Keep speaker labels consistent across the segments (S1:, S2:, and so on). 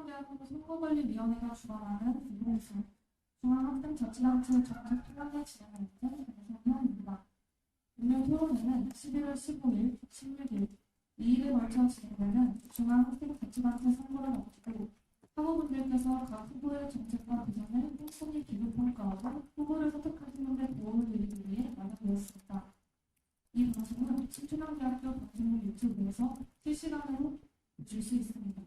S1: 충청대학교 선거관리위원회가 주관하는 부동산 중앙학생자치단체 정책 토론회 진행할 때 방송위원입니다. 오늘 토론회는 11월 15일, 16일 2일에 걸쳐 진행되는 중앙학생자치단체 선거를 앞두고 학우분들께서 각 후보의 정책과 비전을 꼼꼼히 기록평가하고 후보를 선택하시는 데 도움을 드리기 위해 마련되었습니다. 이 방송은 신춘향대학교 방송국 유튜브에서 실시간으로 보실 수 있습니다.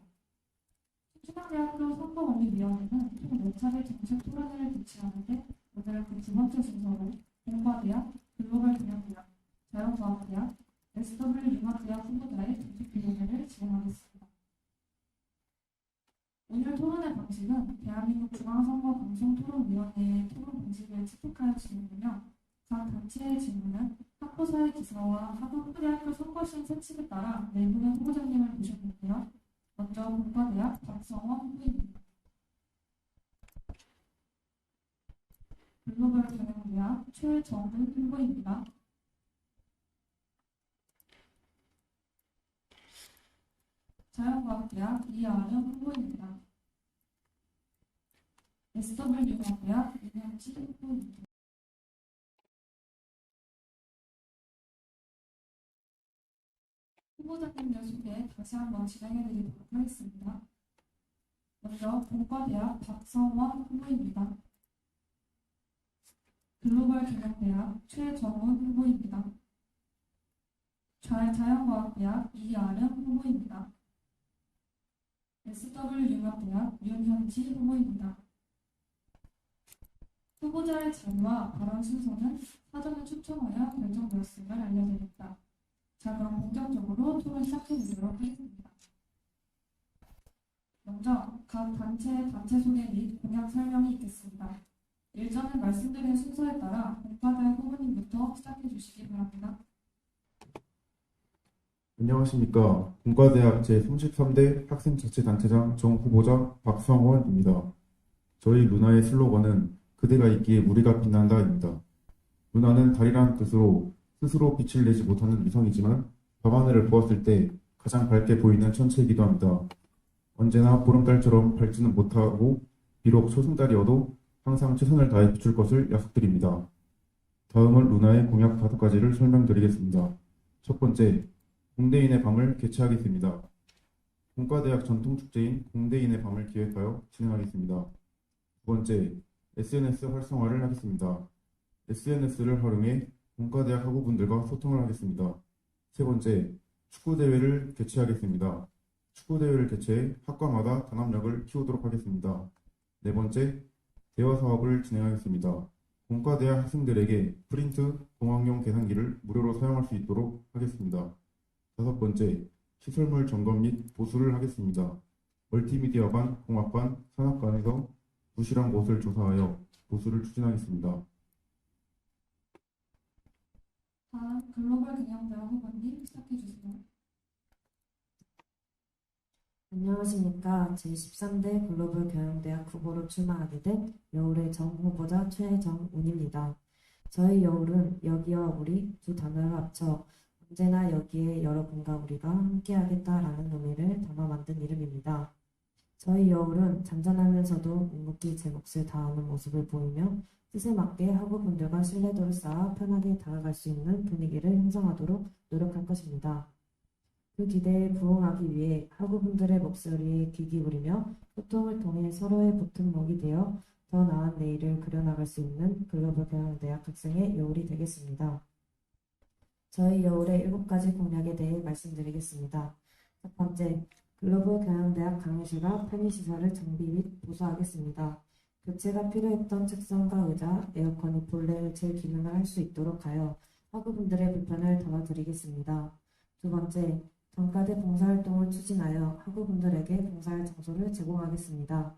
S1: 신춘향대학교 선거관리위원회는 총 4차례 정책 토론회를 개최하는데 오늘은 그 두 번째 순서로 공과대학, 글로벌경영대학, 자연과학대학, SW융합대학 후보자의 정책위원회를 진행하겠습니다. 오늘 토론회 방식은 대한민국 중앙선거방송토론위원회의 토론 방식을 채택하여 진행되며 각 단체의 질문은 학부사의 기사와 학부대학교 선거시행 세칙에 따라 4분의 후보자님을 모셨는데요. 먼저 공과대학 박성원 후보입니다. 글로벌경영대학 최정은 후보입니다. 자연과학대학 이아름 후보입니다. SW융합대학 이명지 후보입니다. 후보자님들 소개 다시 한번 진행해드리도록 하겠습니다. 먼저 공과대학 박성원 후보입니다. 글로벌경영대학 최정훈 후보입니다. 자연과학대학 이아름 후보입니다. SW융합대학 윤현지 후보입니다. 후보자의 자료와 발언 순서는 사전에 추첨하여 결정되었음을 알려드립니다. 자, 그럼 본격적으로 토론 시작해보도록 하겠습니다. 먼저 각 단체 소개 및 공약 설명이 있겠습니다. 일전에 말씀드린 순서에 따라 공과대학 후보님부터 시작해 주시기 바랍니다.
S2: 안녕하십니까. 공과대학 제33대 학생자치단체장 정후보자 박성원입니다. 저희 루나의 슬로건은 그대가 있기에 우리가 빛난다입니다. 루나는 달이란 뜻으로 스스로 빛을 내지 못하는 위성이지만 밤하늘을 보았을 때 가장 밝게 보이는 천체이기도 합니다. 언제나 보름달처럼 밝지는 못하고 비록 초승달이어도 항상 최선을 다해 비출 것을 약속드립니다. 다음은 루나의 공약 5가지를 설명드리겠습니다. 첫 번째, 공대인의 밤을 개최하겠습니다. 공과대학 전통축제인 공대인의 밤을 기획하여 진행하겠습니다. 두 번째, SNS 활성화를 하겠습니다. SNS를 활용해 공과대학 학우분들과 소통을 하겠습니다. 세 번째, 축구대회를 개최하겠습니다. 축구대회를 개최해 학과마다 단합력을 키우도록 하겠습니다. 네 번째, 대화사업을 진행하겠습니다. 공과대학 학생들에게 프린트, 공학용 계산기를 무료로 사용할 수 있도록 하겠습니다. 다섯 번째, 시설물 점검 및 보수를 하겠습니다. 멀티미디어반, 공학반, 산학관에서 부실한 곳을 조사하여 보수를 추진하겠습니다.
S1: 다음 글로벌경영대학 후보님 시작해 주세요.
S3: 안녕하십니까. 제13대 글로벌경영대학 후보로 출마하게 된 여울의 정 후보자 최정운입니다. 저희 여울은 여기와 우리 두 단어를 합쳐 언제나 여기에 여러분과 우리가 함께하겠다라는 의미를 담아 만든 이름입니다. 저희 여울은 잔잔하면서도 묵묵히 제 몫을 다하는 모습을 보이며 뜻에 맞게 학우분들과 신뢰도를 쌓아 편하게 다가갈 수 있는 분위기를 형성하도록 노력할 것입니다. 그 기대에 부응하기 위해 학우분들의 목소리에 귀 기울이며 소통을 통해 서로의 보탬목이 되어 더 나은 내일을 그려나갈 수 있는 글로벌경영대학 학생의 여울이 되겠습니다. 저희 여울의 7가지 공약에 대해 말씀드리겠습니다. 첫 번째, 글로벌경영대학 강의실과 편의시설을 정비 및 보수하겠습니다. 교체가 필요했던 책상과 의자, 에어컨이 본래의 제 기능을 할 수 있도록 하여 학우분들의 불편을 덜어드리겠습니다. 두 번째, 단과대 봉사활동을 추진하여 학우분들에게 봉사할 장소를 제공하겠습니다.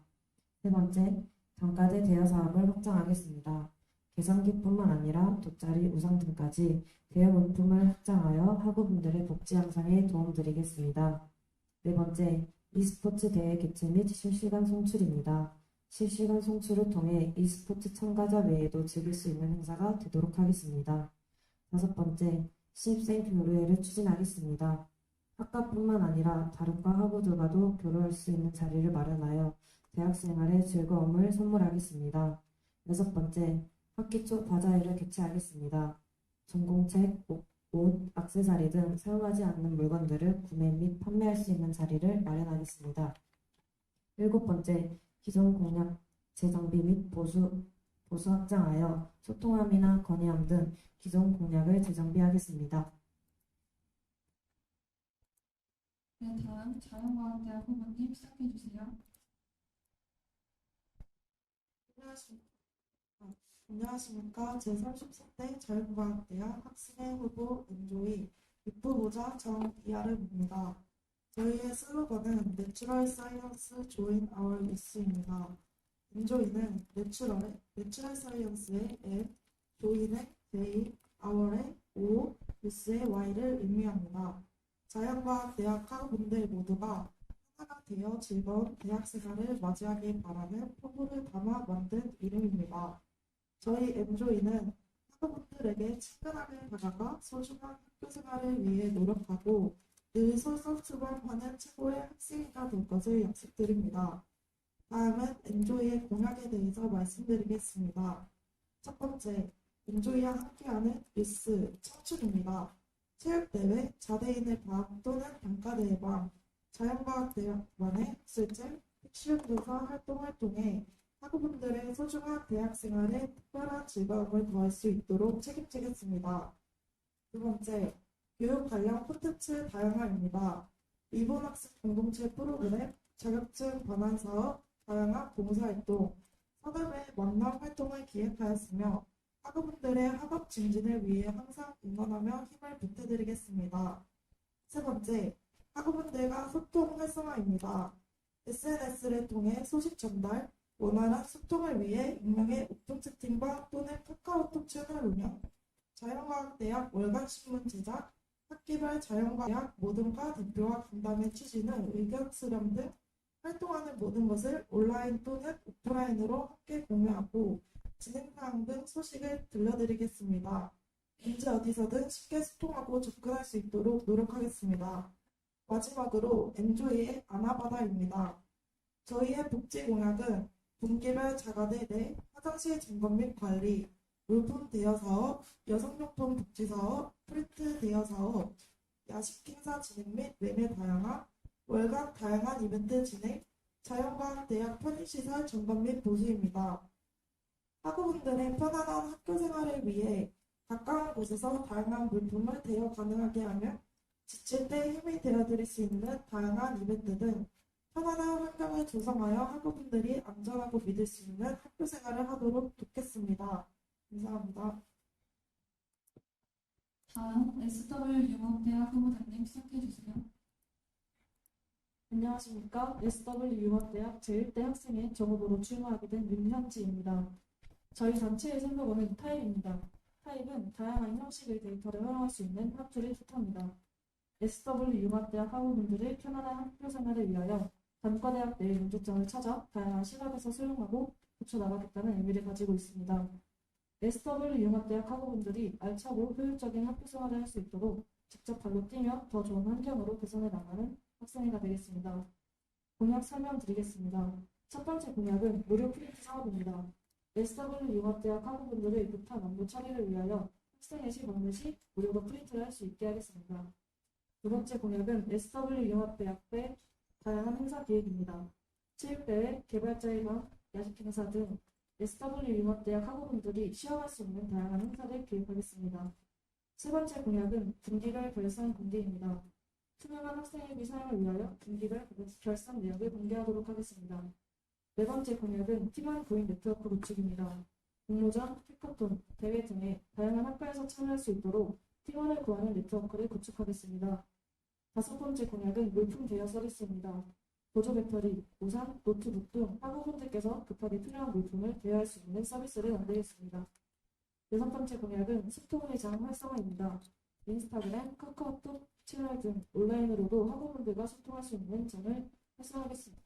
S3: 세 번째, 단과대 대여 사업을 확장하겠습니다. 계산기뿐만 아니라 돗자리, 우산 등까지 대여 물품을 확장하여 학우분들의 복지 향상에 도움드리겠습니다. 네 번째, e스포츠 대회 개최 및 실시간 송출입니다. 실시간 송출을 통해 e스포츠 참가자 외에도 즐길 수 있는 행사가 되도록 하겠습니다. 다섯 번째, 신입생 교류회를 추진하겠습니다. 학과뿐만 아니라 다른 과 학우들과도 교류할 수 있는 자리를 마련하여 대학 생활의 즐거움을 선물하겠습니다. 여섯 번째, 학기 초 바자회를 개최하겠습니다. 전공책, 옷, 액세서리 등 사용하지 않는 물건들을 구매 및 판매할 수 있는 자리를 마련하겠습니다. 일곱 번째, 기존 공약 재정비 및 보수 확장하여 소통함이나 건의함 등 기존 공약을 재정비하겠습니다.
S1: 네, 다음 자연과학대학 후보님 시작해 주세요.
S4: 안녕하십니까. 안녕하십니까. 제33대 자연과학대학 학생회 후보 은조이 입후보자 정이아름입니다. 저희의 슬로건은 내추럴 사이언스 조인 아워 유스입니다. 은조이는 내추럴 사이언스의 N, 조인의 J, 아워의 O, 유스의 Y를 의미합니다. 자연과학대학 학우분들 모두가 하나가 되어 즐거운 대학생활을 맞이하길 바라는 포부를 담아 만든 이름입니다. 저희 엔조이는 학우분들에게 친근하게 다가가 소중한 학교생활을 위해 노력하고 늘 솔선수범하는 최고의 학생이가 될 것을 약속드립니다. 다음은 엔조이의 공약에 대해서 말씀드리겠습니다. 첫 번째, 엔조이와 함께하는 뉴스 청춘입니다. 체육대회, 자대인의 방 또는 단과대회 방, 자연과학대학만의 학술제, 실용조사 활동을 통해 학우분들의 소중한 대학생활에 특별한 즐거움을 더할 수 있도록 책임지겠습니다. 두 번째, 교육 관련 콘텐츠 다양화입니다. 일본 학생 공동체 프로그램, 자격증 반환 사업, 다양한 봉사활동, 산업의 만남 활동을 기획하였으며 학우분들의 학업 증진을 위해 항상 응원하며 힘을 보태드리겠습니다. 세 번째, 학우분들과 소통 활성화입니다. SNS를 통해 소식 전달, 원활한 소통을 위해 익명의 오픈 채팅방 또는 카카오톡 채널 운영, 자연과학대학 월간신문 제작, 학기별 자연과학 모든 과 대표와 간담회 추진은 의견 수렴 등 활동하는 모든 것을 온라인 또는 오프라인으로 함께 공유하고 진행사항 등 소식을 들려드리겠습니다. 언제 어디서든 쉽게 소통하고 접근할 수 있도록 노력하겠습니다. 마지막으로 엔조이의 아나바다입니다. 저희의 복지 공약은 분기별 자가대 내 화장실 점검 및 관리, 물품 대여 사업, 여성용품 복지 사업, 프린트 대여 사업, 야식 행사 진행 및 매매 다양화, 월간 다양한 이벤트 진행, 자연과학대학 편의시설 점검 및 보수입니다. 학우분들의 편안한 학교 생활을 위해 가까운 곳에서 다양한 물품을 대여 가능하게 하며 지칠 때 힘이 되어드릴 수 있는 다양한 이벤트 등 편안한 환경을 조성하여 학우분들이 안전하고 믿을 수 있는 학교 생활을 하도록 돕겠습니다. 감사합니다.
S1: 다음 SW융합대학 후보자님 시작해 주세요.
S4: 안녕하십니까. SW융합대학 제1대 학생회 정후보로 출마하게 된 윤현지입니다. 저희 단체의 슬로건은 타입입니다. 타입은 다양한 형식의 데이터를 활용할 수 있는 학술을 뜻합니다. SW융합대학 학우분들의 편안한 학교 생활을 위하여 단과대학 내 문제점을 찾아 다양한 시각에서 수용하고 고쳐나가겠다는 의미를 가지고 있습니다. SW융합대학 학우분들이 알차고 효율적인 학교 생활을 할 수 있도록 직접 발로 뛰며 더 좋은 환경으로 개선해 나가는 학생회가 되겠습니다. 공약 설명드리겠습니다. 첫 번째 공약은 무료 프린트 사업입니다. SW융합대학 학우분들의 급한 업무 처리를 위하여 학생회 시 방문 시 무료로 프린트를 할 수 있게 하겠습니다. 두 번째 공약은 SW융합대학의 다양한 행사 기획입니다. 체육대회, 개발자의 방, 야식 행사 등 SW융합대학 학우분들이 시험할 수 있는 다양한 행사를 기획하겠습니다. 세 번째 공약은 분기별 결산 공개입니다. 투명한 학생회비 사용을 위하여 분기별 결산 내역을 공개하도록 하겠습니다. 네 번째 공약은 팀원 구인 네트워크 구축입니다. 공모전, 해커톤, 대회 등의 다양한 학과에서 참여할 수 있도록 팀원을 구하는 네트워크를 구축하겠습니다. 다섯 번째 공약은 물품 대여 서비스입니다. 보조 배터리, 우산, 노트북 등 학우분들께서 급하게 필요한 물품을 대여할 수 있는 서비스를 만들겠습니다. 여섯 번째 공약은 소통의장 활성화입니다. 인스타그램, 카카오톡, 채널 등 온라인으로도 학우분들과 소통할 수 있는 점을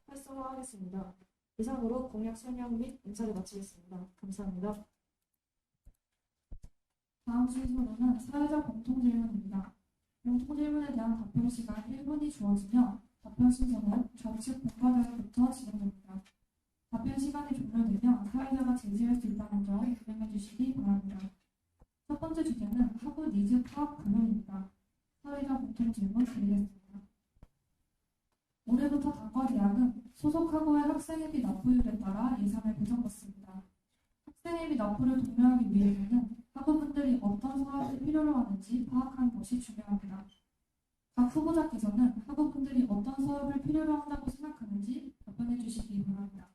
S4: 활성화하겠습니다. 이상으로 공약 설명 및 인사를 마치겠습니다. 감사합니다.
S1: 다음 순서로는 사회적 공통 질문입니다. 공통 질문에 대한 답변 시간 1분이 주어지며 답변 순서는 좌측 본과대로부터 진행됩니다. 답변 시간이 종료되면 사회자가 제지할 수 있다는 점 유념해 주시기 바랍니다. 첫 번째 주제는 학우 니즈 파악 부문입니다. 사회자 공통 질문 드리겠습니다. 올해부터 단과대학은 소속 학우의 학생회비 납부율에 따라 예산을 배정받습니다. 학생회비 납부를 독려하기 위해서는 학우분들이 어떤 사업을 필요로 하는지 파악하는 것이 중요합니다. 각 후보자께서는 학우분들이 어떤 사업을 필요로 한다고 생각하는지 답변해 주시기 바랍니다.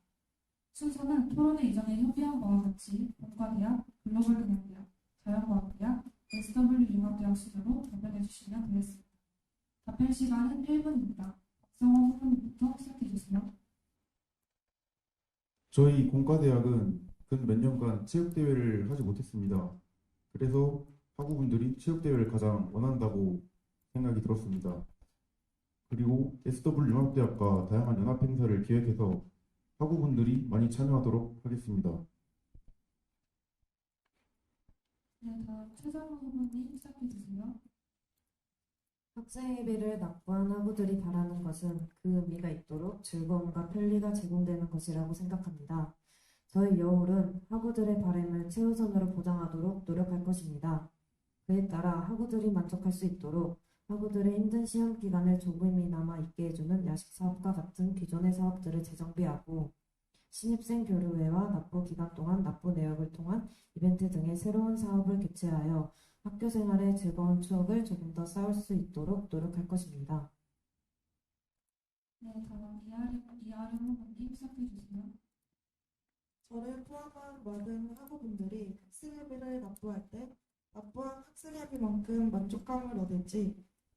S1: 순서는 토론회 이전에 협의한 바와 같이 본과대학, 글로벌 경영대학, 자연과학대학, SW 융합대학 순으로 답변해 주시면 되겠습니다. 답변 시간은 1분입니다. 박성호 후보님부터 시작해 주세요.
S2: 저희 공과대학은 근 몇 년간 체육대회를 하지 못했습니다. 그래서 학우분들이 체육대회를 가장 원한다고 생각이 들었습니다. 그리고 SW 융합대학과 다양한 연합 행사를 기획해서 학우분들이 많이 참여하도록 하겠습니다.
S1: 네, 다음 최정호 후보님 시작해 주세요.
S3: 학생회비를 납부한 학우들이 바라는 것은 그 의미가 있도록 즐거움과 편리가 제공되는 것이라고 생각합니다. 저희 여울은 학우들의 바람을 최우선으로 보장하도록 노력할 것입니다. 그에 따라 학우들이 만족할 수 있도록 학우들의 힘든 시험 기간을 조금이나마 있게 해주는 야식 사업과 같은 기존의 사업들을 재정비하고 신입생 교류회와 납부 기간 동안 납부 내역을 통한 이벤트 등의 새로운 사업을 개최하여 학교 생활의 즐거운 추억을 조금 더 쌓을 수 있도록 노력할 것입니다.
S1: 네, 다음 이하령 후보님 시작해 주세요.
S4: 저를 포함한 많은 학우분들이 학생회비를 납부할 때 납부한 학생회비만큼 만족감을 얻을지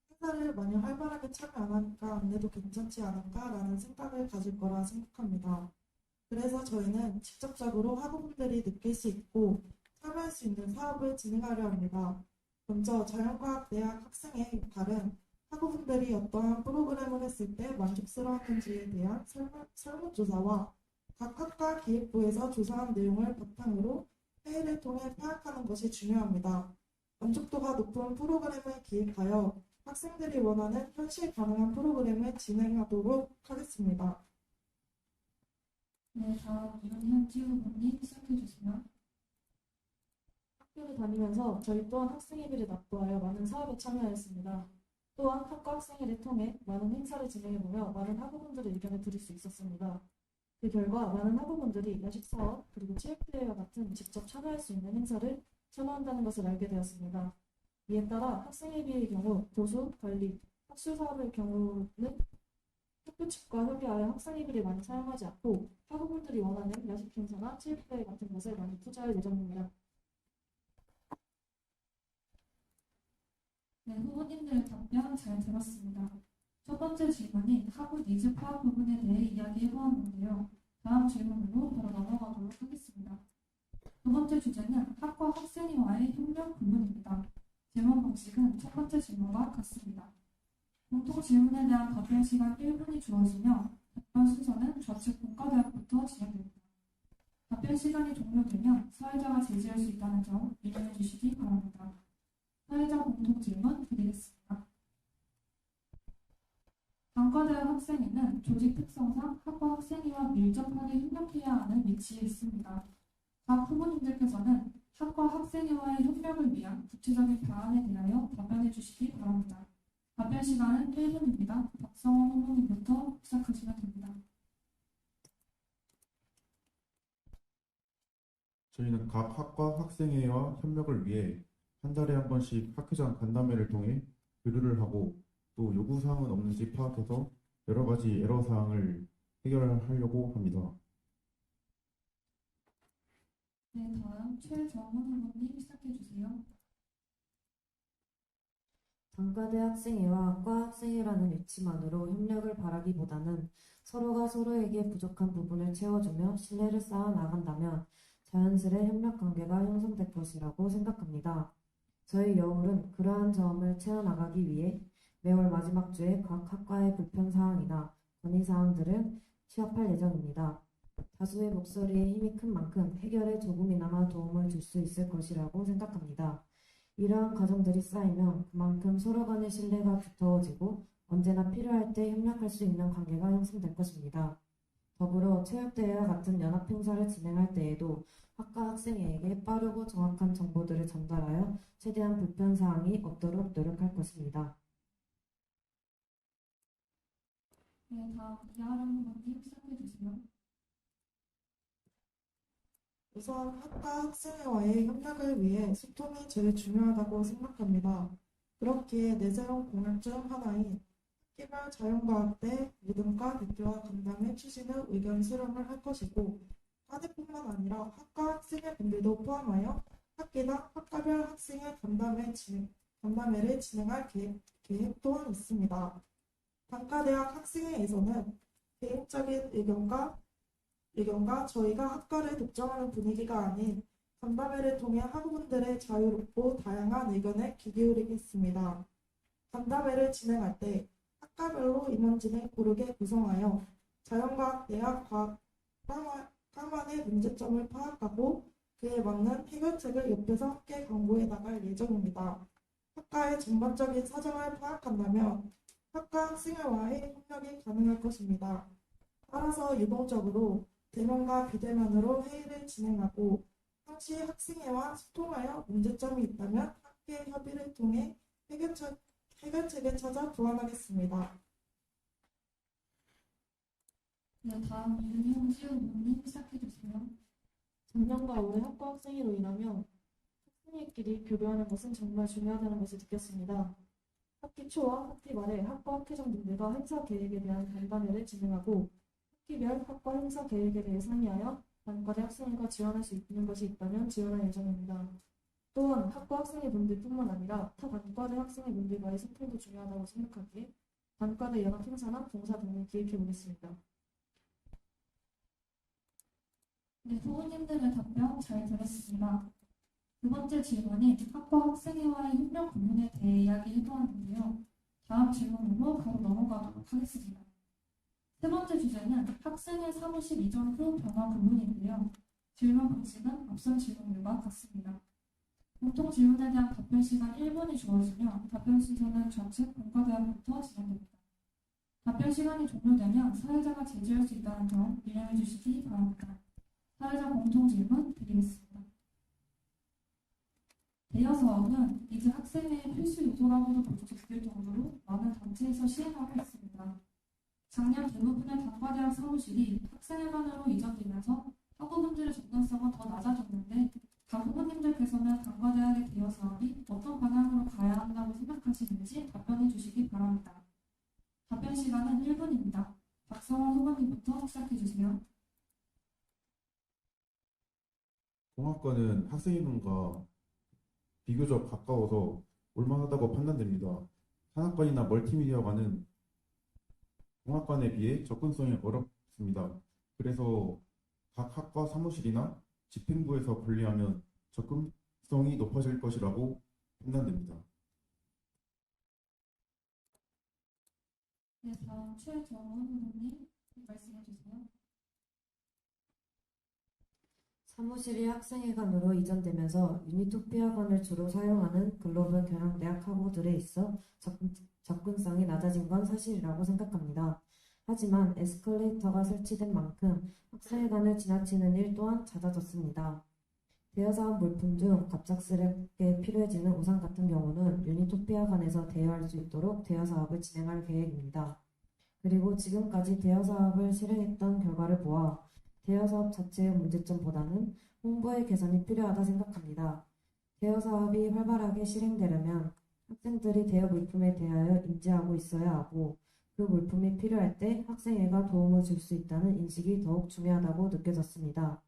S4: 행사를 만약 활발하게 참여 안 하니까 안 내도 괜찮지 않을까라는 생각을 가질 거라 생각합니다. 그래서 저희는 직접적으로 학우분들이 느낄 수 있고 참여할 수 있는 사업을 진행하려 합니다. 먼저 자연과학대학 학생의 발은 학우분들이 어떠한 프로그램을 했을 때 만족스러웠는지에 대한 설문조사와 각 학과 기획부에서 조사한 내용을 바탕으로 회의를 통해 파악하는 것이 중요합니다. 만족도가 높은 프로그램을 기획하여 학생들이 원하는 현실 가능한 프로그램을 진행하도록 하겠습니다.
S1: 네, 다음 윤현지 후보님 시작해 주세요.
S5: 학교를 다니면서 저희 또한 학생회비를 납부하여 많은 사업에 참여하였습니다. 또한 학과 학생회를 통해 많은 행사를 진행해보며 많은 학우분들의 의견을 들을 수 있었습니다. 그 결과 많은 학우분들이 야식사업 그리고 체육대회와 같은 직접 참여할 수 있는 행사를 참여한다는 것을 알게 되었습니다. 이에 따라 학생회비의 경우 도서, 관리, 학술사업의 경우는 학교 측과 협의하여 학생회비를 많이 사용하지 않고 학우분들이 원하는 야식 행사나 체육대회 같은 것을 많이 투자할 예정입니다.
S1: 네, 후보님들의 답변 잘 들었습니다. 첫 번째 질문인 학우 니즈 파악 부분에 대해 이야기해 보았는데요. 다음 질문으로 바로 넘어가도록 하겠습니다. 두 번째 주제는 학과 학생회와의 협력 부분입니다. 질문 방식은 첫 번째 질문과 같습니다. 공통 질문에 대한 답변 시간 1분이 주어지며 답변 순서는 좌측 본과대학부터 진행됩니다. 답변 시간이 종료되면 사회자가 제지할 수 있다는 점 유념해 주시기 바랍니다. 사회자 공통 질문 드리겠습니다. 단과대학 학생회는 조직 특성상 학과 학생회와 밀접하게 협력해야 하는 위치에 있습니다. 각 후보님들께서는 학과 학생회와의 협력을 위한 구체적인 방안에 대하여 답변해 주시기 바랍니다. 답변 시간은 1분입니다. 박성호 후보님부터 시작하시면 됩니다.
S2: 저희는 각 학과 학생회와 협력을 위해 한 달에 한 번씩 학회장 간담회를 통해 교류를 하고 또 요구사항은 없는지 파악해서 여러 가지 애로사항을 해결하려고 합니다.
S1: 네, 다음 최정훈 후보님 시작해 주세요.
S3: 단과대 학생회와 과 학생회라는 위치만으로 협력을 바라기보다는 서로가 서로에게 부족한 부분을 채워주며 신뢰를 쌓아 나간다면 자연스레 협력 관계가 형성될 것이라고 생각합니다. 저희 여울은 그러한 점을 채워나가기 위해 매월 마지막 주에 각 학과의 불편사항이나 건의사항들을 취합할 예정입니다. 다수의 목소리에 힘이 큰 만큼 해결에 조금이나마 도움을 줄 수 있을 것이라고 생각합니다. 이러한 과정들이 쌓이면 그만큼 서로 간의 신뢰가 두터워지고 언제나 필요할 때 협력할 수 있는 관계가 형성될 것입니다. 더불어 체육대회와 같은 연합 행사를 진행할 때에도 학과 학생에게 빠르고 정확한 정보들을 전달하여 최대한 불편 사항이 없도록 노력할 것입니다.
S1: 네, 다음 이하람 후보님 시작해 주세요.
S4: 우선 학과 학생회와의 협력을 위해 소통이 제일 중요하다고 생각합니다. 그렇기에 내세운 공약 중 하나인 학기별 자연과학대 리듬과 대표와 간담회 추진의 의견 수렴을 할 것이고, 과대뿐만 아니라 학과 학생회 분들도 포함하여 학기당 학과별 학생회 간담회를 진행할 계획 또한 있습니다. 단과대학 학생회에서는 개인적인 의견과 저희가 학과를 독점하는 분위기가 아닌 간담회를 통해 학우분들의 자유롭고 다양한 의견에 귀 기울이겠습니다. 간담회를 진행할 때 학과별로 임원진을 고르게 구성하여 자연과학대학 과만의 문제점을 파악하고 그에 맞는 해결책을 옆에서 함께 강구해 나갈 예정입니다. 학과의 전반적인 사정을 파악한다면 학과 학생회와의 협력이 가능할 것입니다. 따라서 유동적으로 대면과 비대면으로 회의를 진행하고 당시 학생회와 소통하여 문제점이 있다면 함께 협의를 통해 해결책을 찾아 보완하겠습니다.
S1: 네, 다음 윤형지 후보님 시작해 주세요.
S5: 작년과 올해 학과 학생회로 인하면 학생회끼리 교류하는 것은 정말 중요하다는 것을 느꼈습니다. 학기 초와 학기 말에 학과 학회장 분들과 행사 계획에 대한 간담회를 진행하고 학기별 학과 행사 계획에 대해 상의하여 단과대 학생회가 지원할 수 있는 것이 있다면 지원할 예정입니다. 또한 학과 학생회 분들뿐만 아니라 타 단과대 학생회 분들과의 소통도 중요하다고 생각하기에 단과대 연합 행사나 봉사 등을 기획해 보겠습니다.
S1: 네, 후보님들의 답변 잘 들었습니다. 두 번째 질문이 학과 학생회와의 협력 부분에 대해 이야기해 보았는데요. 다음 질문으로 바로 넘어가도록 하겠습니다. 세 번째 주제는 학생회 사무실 이전 후 변화 부분인데요. 질문 방식은 앞선 질문들과 같습니다. 공통 질문에 대한 답변 시간 1분이 주어지며 답변 순서는 좌측 본과대학부터 진행됩니다. 답변 시간이 종료되면 사회자가 제지할 수 있다는 점 이해해 주시기 바랍니다. 사회자 공통 질문 드리겠습니다. 대여 사업은 이제 학생회의 필수 요소라고도 볼 수 있을 정도로 많은 단체에서 시행하고 있습니다. 작년 대부분의 단과대학 사무실이 학생회관으로 이전되면서 학우분들의 접근성은 더 낮아졌는데 각 후보님들께서는 단과대학의 대여 사업이 어떤 방향으로 가야 한다고 생각하시는지 답변해 주시기 바랍니다. 답변 시간은 1분입니다. 박성원 후보님부터 시작해 주세요.
S2: 공학과는 학생회관과 비교적 가까워서 올만하다고 판단됩니다. 산학관이나 멀티미디어관은 공학관에 비해 접근성이 어렵습니다. 그래서 각 학과 사무실이나 집행부에서 관리하면 접근성이 높아질 것이라고 판단됩니다.
S1: 네, 다음 최정원 후보님 말씀해 주세요.
S3: 사무실이 학생회관으로 이전되면서 유니토피아관을 주로 사용하는 글로벌 경영대학 학우들에 있어 접근성이 낮아진 건 사실이라고 생각합니다. 하지만 에스컬레이터가 설치된 만큼 학생회관을 지나치는 일 또한 잦아졌습니다. 대여사업 물품 중 갑작스럽게 필요해지는 우산 같은 경우는 유니토피아관에서 대여할 수 있도록 대여사업을 진행할 계획입니다. 그리고 지금까지 대여사업을 실행했던 결과를 보아 대여사업 자체의 문제점보다는 홍보의 개선이 필요하다 생각합니다. 대여사업이 활발하게 실행되려면 학생들이 대여 물품에 대하여 인지하고 있어야 하고 그 물품이 필요할 때 학생회가 도움을 줄 수 있다는 인식이 더욱 중요하다고 느껴졌습니다.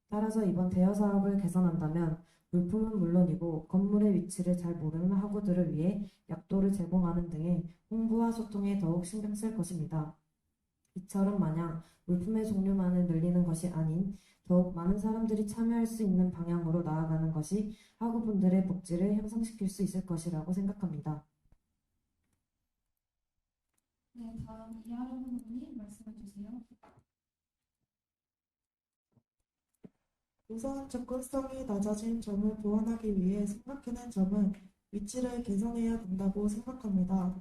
S3: 따라서 이번 대여 사업을 개선한다면 물품은 물론이고 건물의 위치를 잘 모르는 학우들을 위해 약도를 제공하는 등의 홍보와 소통에 더욱 신경 쓸 것입니다. 이처럼 마냥 물품의 종류만을 늘리는 것이 아닌 더욱 많은 사람들이 참여할 수 있는 방향으로 나아가는 것이 학우분들의 복지를 향상시킬 수 있을 것이라고 생각합니다.
S1: 네, 다음 이하람 후보님 말씀해 주세요.
S4: 우선 접근성이 낮아진 점을 보완하기 위해 생각해낸 점은 위치를 개선해야 된다고 생각합니다.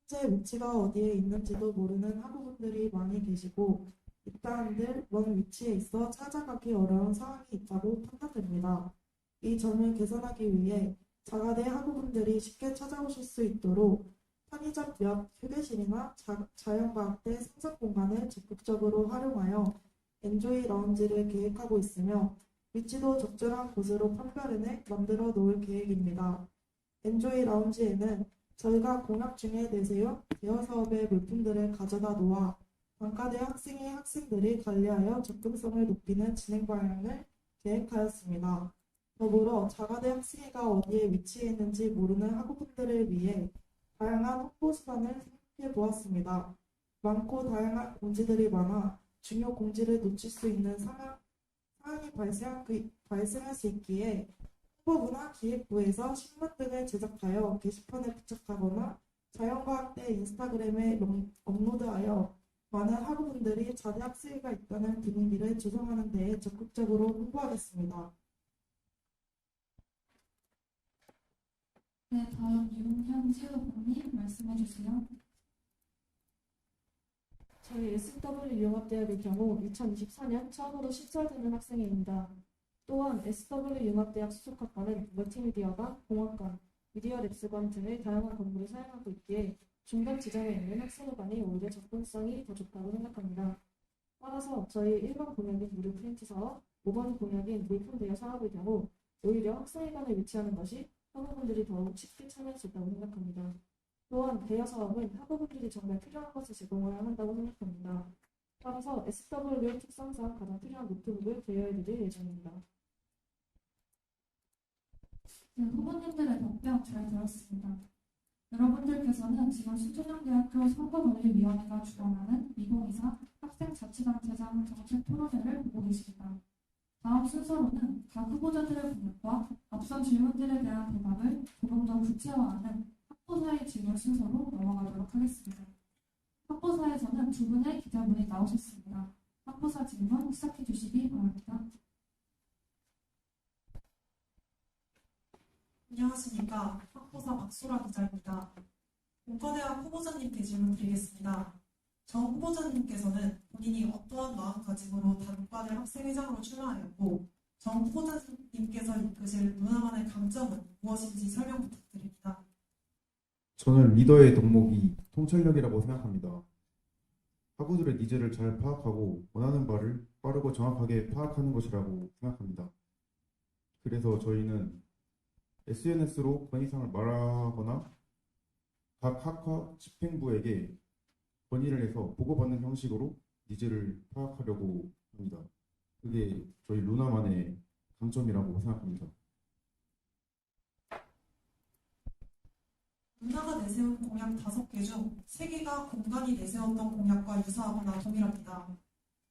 S4: 현재 위치가 어디에 있는지도 모르는 학우분들이 많이 계시고 있다 한들 먼 위치에 있어 찾아가기 어려운 상황이 있다고 판단됩니다. 이 점을 개선하기 위해 자가대 학우분들이 쉽게 찾아오실 수 있도록 편의점 옆 휴게실이나 자연과학대 상상 공간을 적극적으로 활용하여 엔조이 라운지를 계획하고 있으며 위치도 적절한 곳으로 판별해내 만들어 놓을 계획입니다. 엔조이 라운지에는 저희가 공약 중에 내세운 대여 사업의 물품들을 가져다 놓아 단과대 학생들이 관리하여 접근성을 높이는 진행 방향을 계획하였습니다. 더불어 자가대 학생회가 어디에 위치해 있는지 모르는 학우분들을 위해 다양한 홍보 수단을 생각해 보았습니다. 많고 다양한 공지들이 많아 중요 공지를 놓칠 수 있는 상황이 발생할 수 있기에 홍보부나 기획부에서 신문 등을 제작하여 게시판에 부착하거나 자연과학대 인스타그램에 업로드하여 많은 학우분들이 자대 학생회가 있다는 분위기를 조성하는 데에 적극적으로 홍보하겠습니다.
S1: 네, 다음 윤현채후보님 말씀해 주세요.
S5: 저희 SW 융합대학의 경우 2024년 처음으로 신설되는 학생회입니다. 또한 SW 융합대학 수석학과는 멀티미디어관, 공학관, 미디어 랩스관 등의 다양한 건물을 사용하고 있기에 중간 지점에 있는 학생회관이 오히려 접근성이 더 좋다고 생각합니다. 따라서 저희 1번 공약인 무료 프린트 사업, 5번 공약인 물품 대여 사업의 경우 오히려 학생회관에 위치하는 것이 학우분들이 더욱 쉽게 참여할 수 있다고 생각합니다. 또한 대여 사업은 학우분들이 정말 필요한 것을 제공해야 한다고 생각합니다. 따라서 SW 특성상 가장 필요한 노트북을 대여해드릴 예정입니다.
S1: 네, 후보님들의 답변 잘 들었습니다. 여러분들께서는 지금 신촌영대학교 선거관리위원회가 주관하는 2024 학생자치단체장 정책 토론회를 보고 계십니다. 다음 순서로는 각 후보자들의 공약과 앞선 질문들에 대한 대답을 조금 더 구체화하는 학부사의 질문 순서로 넘어가도록 하겠습니다. 학부사에서는 두 분의 기자분이 나오셨습니다. 학부사 질문 시작해 주시기 바랍니다.
S6: 안녕하십니까. 학부사 박소라 기자입니다. 공과대학 후보자님께 질문 드리겠습니다. 저 후보자님께서는 본인이 어떠한 마음가짐으로 단과대 학생회장으로 출마하였고, 정 후보자님께서 이끄실 문화만의 강점은 무엇인지 설명 부탁드립니다.
S2: 저는 리더의 덕목이 통찰력이라고 생각합니다. 학우들의 니즈를 잘 파악하고 원하는 바를 빠르고 정확하게 파악하는 것이라고 생각합니다. 그래서 저희는 SNS로 건의사항을 말하거나 각 학과 집행부에게 건의를 해서 보고받는 형식으로 니즈를 파악하려고 합니다. 그게 저희 루나만의 강점이라고 생각합니다.
S6: 루나가 내세운 공약 5개 중 3개가 공간이 내세웠던 공약과 유사하거나 동일합니다.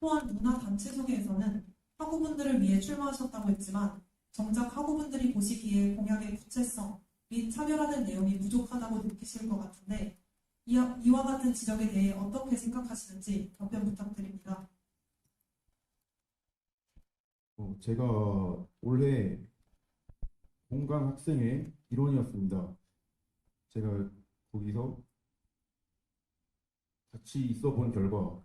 S6: 또한 루나 단체 소개에서는 학우분들을 위해 출마하셨다고 했지만 정작 학우분들이 보시기에 공약의 구체성 및 차별화된 내용이 부족하다고 느끼실 것 같은데 이와 같은 지적에 대해 어떻게 생각하시는지 답변 부탁드립니다.
S2: 제가 올해 공강 학생회 일원이었습니다. 제가 거기서 같이 있어 본 결과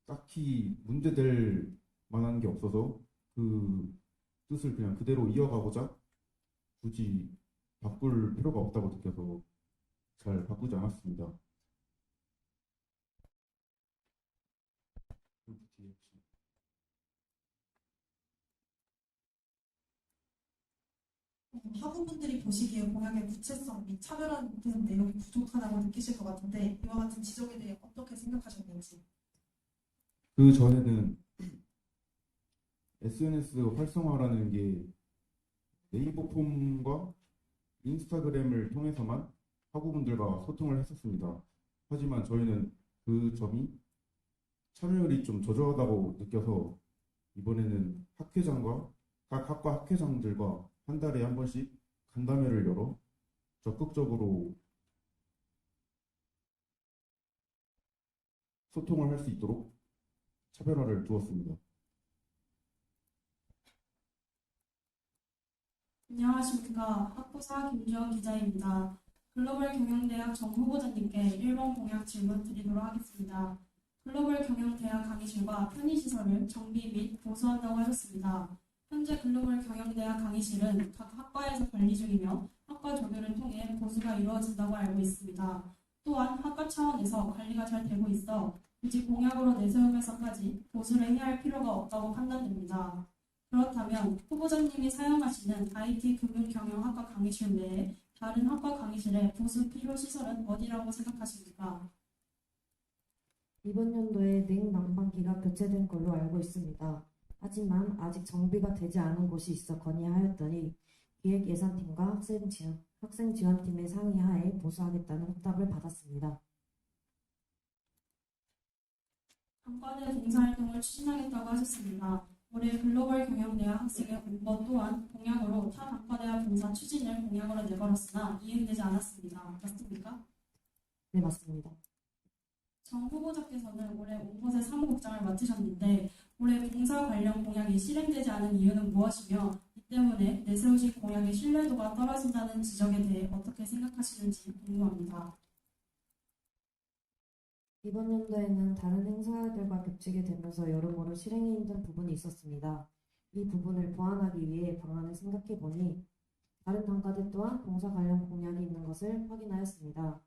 S2: 딱히 문제될 만한 게 없어서 그 뜻을 그냥 그대로 이어가고자 굳이 바꿀 필요가 없다고 느껴서 잘 바꾸지 않았습니다.
S6: 학우분들이 보시기에 공약의 구체성 및 차별화된 내용이 부족하다고 느끼실 것 같은데 이와 같은 지적에 대해 어떻게 생각하셨는지.
S2: 그 전에는 SNS 활성화라는 게 네이버 폼과 인스타그램을 통해서만 학우분들과 소통을 했었습니다. 하지만 저희는 그 점이 참여율이 좀 저조하다고 느껴서 이번에는 학회장과 각 학과 학회장들과 한 달에 한 번씩 간담회를 열어 적극적으로 소통을 할 수 있도록 차별화를 두었습니다.
S1: 안녕하십니까. 학부사 김주영 기자입니다. 글로벌 경영대학 정 후보자님께 1번 공약 질문 드리도록 하겠습니다. 글로벌 경영대학 강의실과 편의시설을 정비 및 보수한다고 하셨습니다. 현재 글로벌 경영대학 강의실은 각 학과에서 관리 중이며 학과 조교를 통해 보수가 이루어진다고 알고 있습니다. 또한 학과 차원에서 관리가 잘 되고 있어 굳이 공약으로 내세우면서까지 보수를 해야 할 필요가 없다고 판단됩니다. 그렇다면 후보자님이 사용하시는 IT 금융경영학과 강의실 외에 다른 학과 강의실의 보수 필요 시설은 어디라고 생각하십니까?
S3: 이번 연도에 냉난방기가 교체된 걸로 알고 있습니다. 하지만 아직 정비가 되지 않은 곳이 있어 건의하였더니 기획예산팀과 학생지원팀의 상의하에 보수하겠다는 답을 받았습니다.
S1: 단과대 봉사활동을 추진하겠다고 하셨습니다. 올해 글로벌 경영대학 학생의 공모 또한 공약으로 타 단과대학 봉사 추진을 공약으로 내걸었으나 이행되지 않았습니다. 맞습니까?
S3: 네, 맞습니다.
S1: 정 후보자께서는 올해 온곳의 사무국장을 맡으셨는데 올해 봉사 관련 공약이 실행되지 않은 이유는 무엇이며 이 때문에 내세우신 공약의 신뢰도가 떨어진다는 지적에 대해 어떻게 생각하시는지 궁금합니다.
S3: 이번 연도에는 다른 행사들과 겹치게 되면서 여러모로 실행이 힘든 부분이 있었습니다. 이 부분을 보완하기 위해 방안을 생각해 보니 다른 단과대 또한 봉사 관련 공약이 있는 것을 확인하였습니다.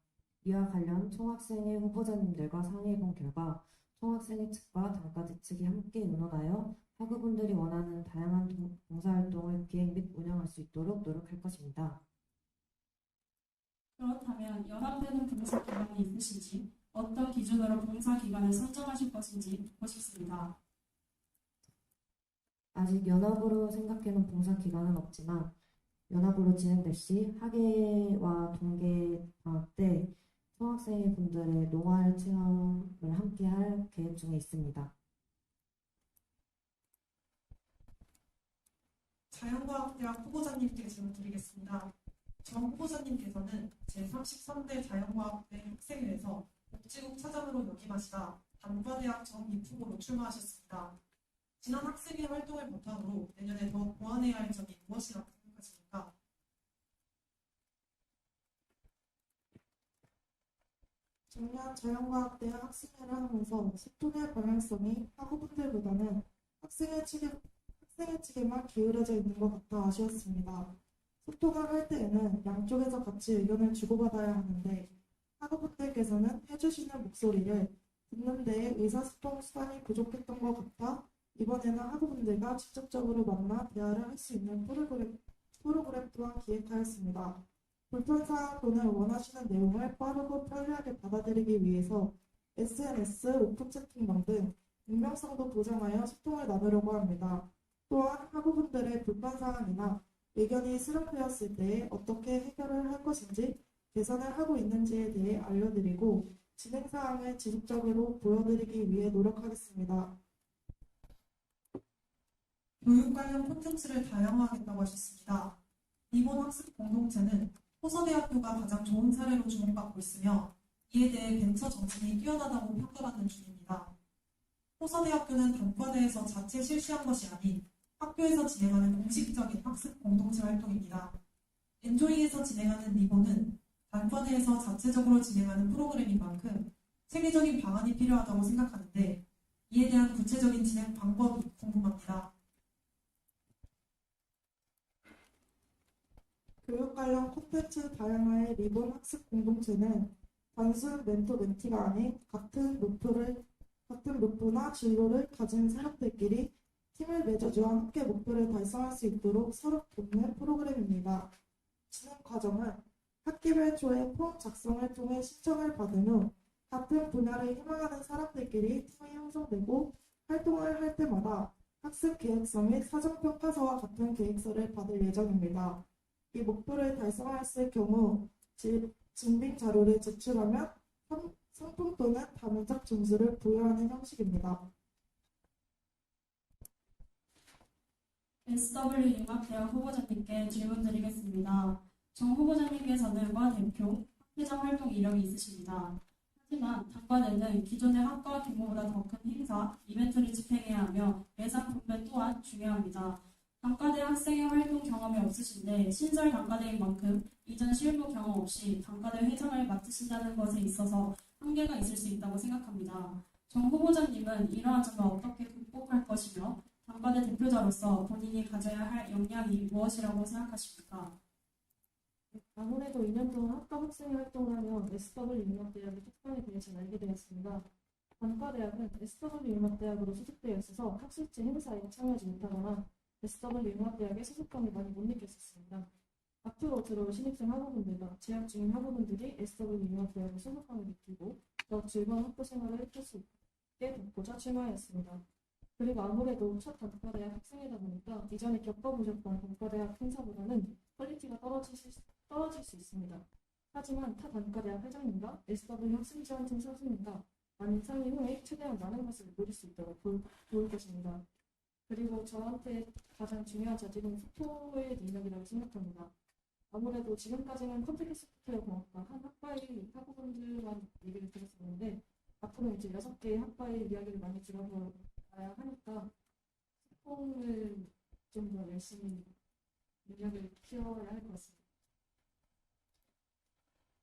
S3: 이와 관련 총학생회 후보자님들과 상의해 본 결과 총학생회 측과 단과대 측이 함께 의논하여 학우분들이 원하는 다양한 봉사활동을 기획 및 운영할 수 있도록 노력할 것입니다.
S1: 그렇다면 연합회는 봉사 기간이 있으신지 어떤 기준으로 봉사 기간을 선정하실 것인지 묻고 싶습니다.
S3: 아직 연합으로 생각해놓은 봉사 기간은 없지만 연합으로 진행될 시 학예와 동계 방학 때 총학생 분들의 농활 체험을 함께 할 계획 중에 있습니다.
S6: 자연과학대학 후보자님께 질문 드리겠습니다. 정 후보자님께서는 제33대 자연과학대 학생회에서 복지국 차장으로 역임하시다 단과대학 정입 후보로 출마하셨습니다. 지난 학생회 활동을 바탕으로 내년에 더 보완해야 할 점이 무엇이라고 생각하십니까?
S4: 작년 자연과학대학 학생회를 하면서 소통의 방향성이 학우분들보다는 학생회 측에만 기울어져 있는 것 같아 아쉬웠습니다. 소통을 할 때에는 양쪽에서 같이 의견을 주고받아야 하는데 학우분들께서는 해주시는 목소리를 듣는 데에 의사소통 수단이 부족했던 것 같아 이번에는 학우분들과 직접적으로 만나 대화를 할 수 있는 프로그램 또한 기획하였습니다. 불편사항 또는 원하시는 내용을 빠르고 편리하게 받아들이기 위해서 SNS, 오픈 채팅방 등 익명성도 보장하여 소통을 나누려고 합니다. 또한 학우분들의 불편사항이나 의견이 수렴되었을 때 어떻게 해결을 할 것인지 개선을 하고 있는지에 대해 알려드리고 진행사항을 지속적으로 보여드리기 위해 노력하겠습니다.
S6: 교육 관련 콘텐츠를 다양화하겠다고 하셨습니다. 이번 학습 공동체는 호서대학교가 가장 좋은 사례로 주목받고 있으며 이에 대해 벤처 정책이 뛰어나다고 평가받는 중입니다. 호서대학교는 단과대에서 자체 실시한 것이 아닌 학교에서 진행하는 공식적인 학습 공동체 활동입니다. 엔조이에서 진행하는 리본은 단과대에서 자체적으로 진행하는 프로그램인 만큼 체계적인 방안이 필요하다고 생각하는데 이에 대한 구체적인 진행 방법이 궁금합니다.
S4: 교육 관련 콘텐츠 다양화의 리본 학습 공동체는 단순 멘토-멘티가 아닌 같은 목표나 진로를 가진 사람들끼리 팀을 맺어주어 함께 목표를 달성할 수 있도록 서로 돕는 프로그램입니다. 진행 과정은 학기별 초에 폼 작성을 통해 신청을 받은 후 같은 분야를 희망하는 사람들끼리 팀이 형성되고 활동을 할 때마다 학습 계획서 및 사전평가서와 같은 계획서를 받을 예정입니다. 이 목표를 달성하였을 경우 증빙 자료를 제출하면 상품 또는 다문적 점수를 부여하는 형식입니다.
S1: SW융합대학 후보자님께 질문드리겠습니다. 정 후보자님께서는 과 대표, 학회장 활동 이력이 있으십니다. 하지만 단과대는 기존의 학과 규모보다 더 큰 행사, 이벤트를 집행해야 하며 예산 분배 또한 중요합니다.
S7: 단과대 학생의 활동 경험이 없으신데 신설 단과대인 만큼 이전 실무 경험 없이 단과대 회장을 맡으신다는 것에 있어서 한계가 있을 수 있다고 생각합니다. 정 후보자님은 이러한 점을 어떻게 극복할 것이며 단과대 대표자로서 본인이 가져야 할 역량이 무엇이라고 생각하십니까?
S5: 아무래도 2년 동안 학과 학생회 활동을 하며 SW 융합대학의 특성에 대해 잘 알게 되었습니다. 단과대학은 SW 융합대학으로 소속되어 있어서 학술지 행사에 참여하지 못하거나 SW 융합대학의 소속감을 많이 못 느꼈었습니다. 앞으로 들어올 신입생 학우분들과 재학 중인 학우분들이 SW 융합대학의 소속감을 느끼고 더 즐거운 학부 생활을 할 수 있게 돕고자 출마하였습니다. 그리고 아무래도 첫 단과대학 학생이다 보니까 이전에 겪어보셨던 단과대학 행사보다는 퀄리티가 떨어질 수 있습니다. 하지만 타 단과대학 회장님과 SW 학생지원팀 선수님과 많은 상의 후에 최대한 많은 것을 누릴 수 있도록 도울 것입니다. 그리고 저한테 가장 중요한 자질은 소통의 능력이라고 생각합니다. 아무래도 지금까지는 컴퓨터 소프트웨어 공학과 한 학과의 학우분들만 얘기를 들었었는데 앞으로 이제 6개의 학과의 이야기를 많이 들어봐야 하니까 소통을 좀 더 열심히 능력을 키워야 할 것 같습니다.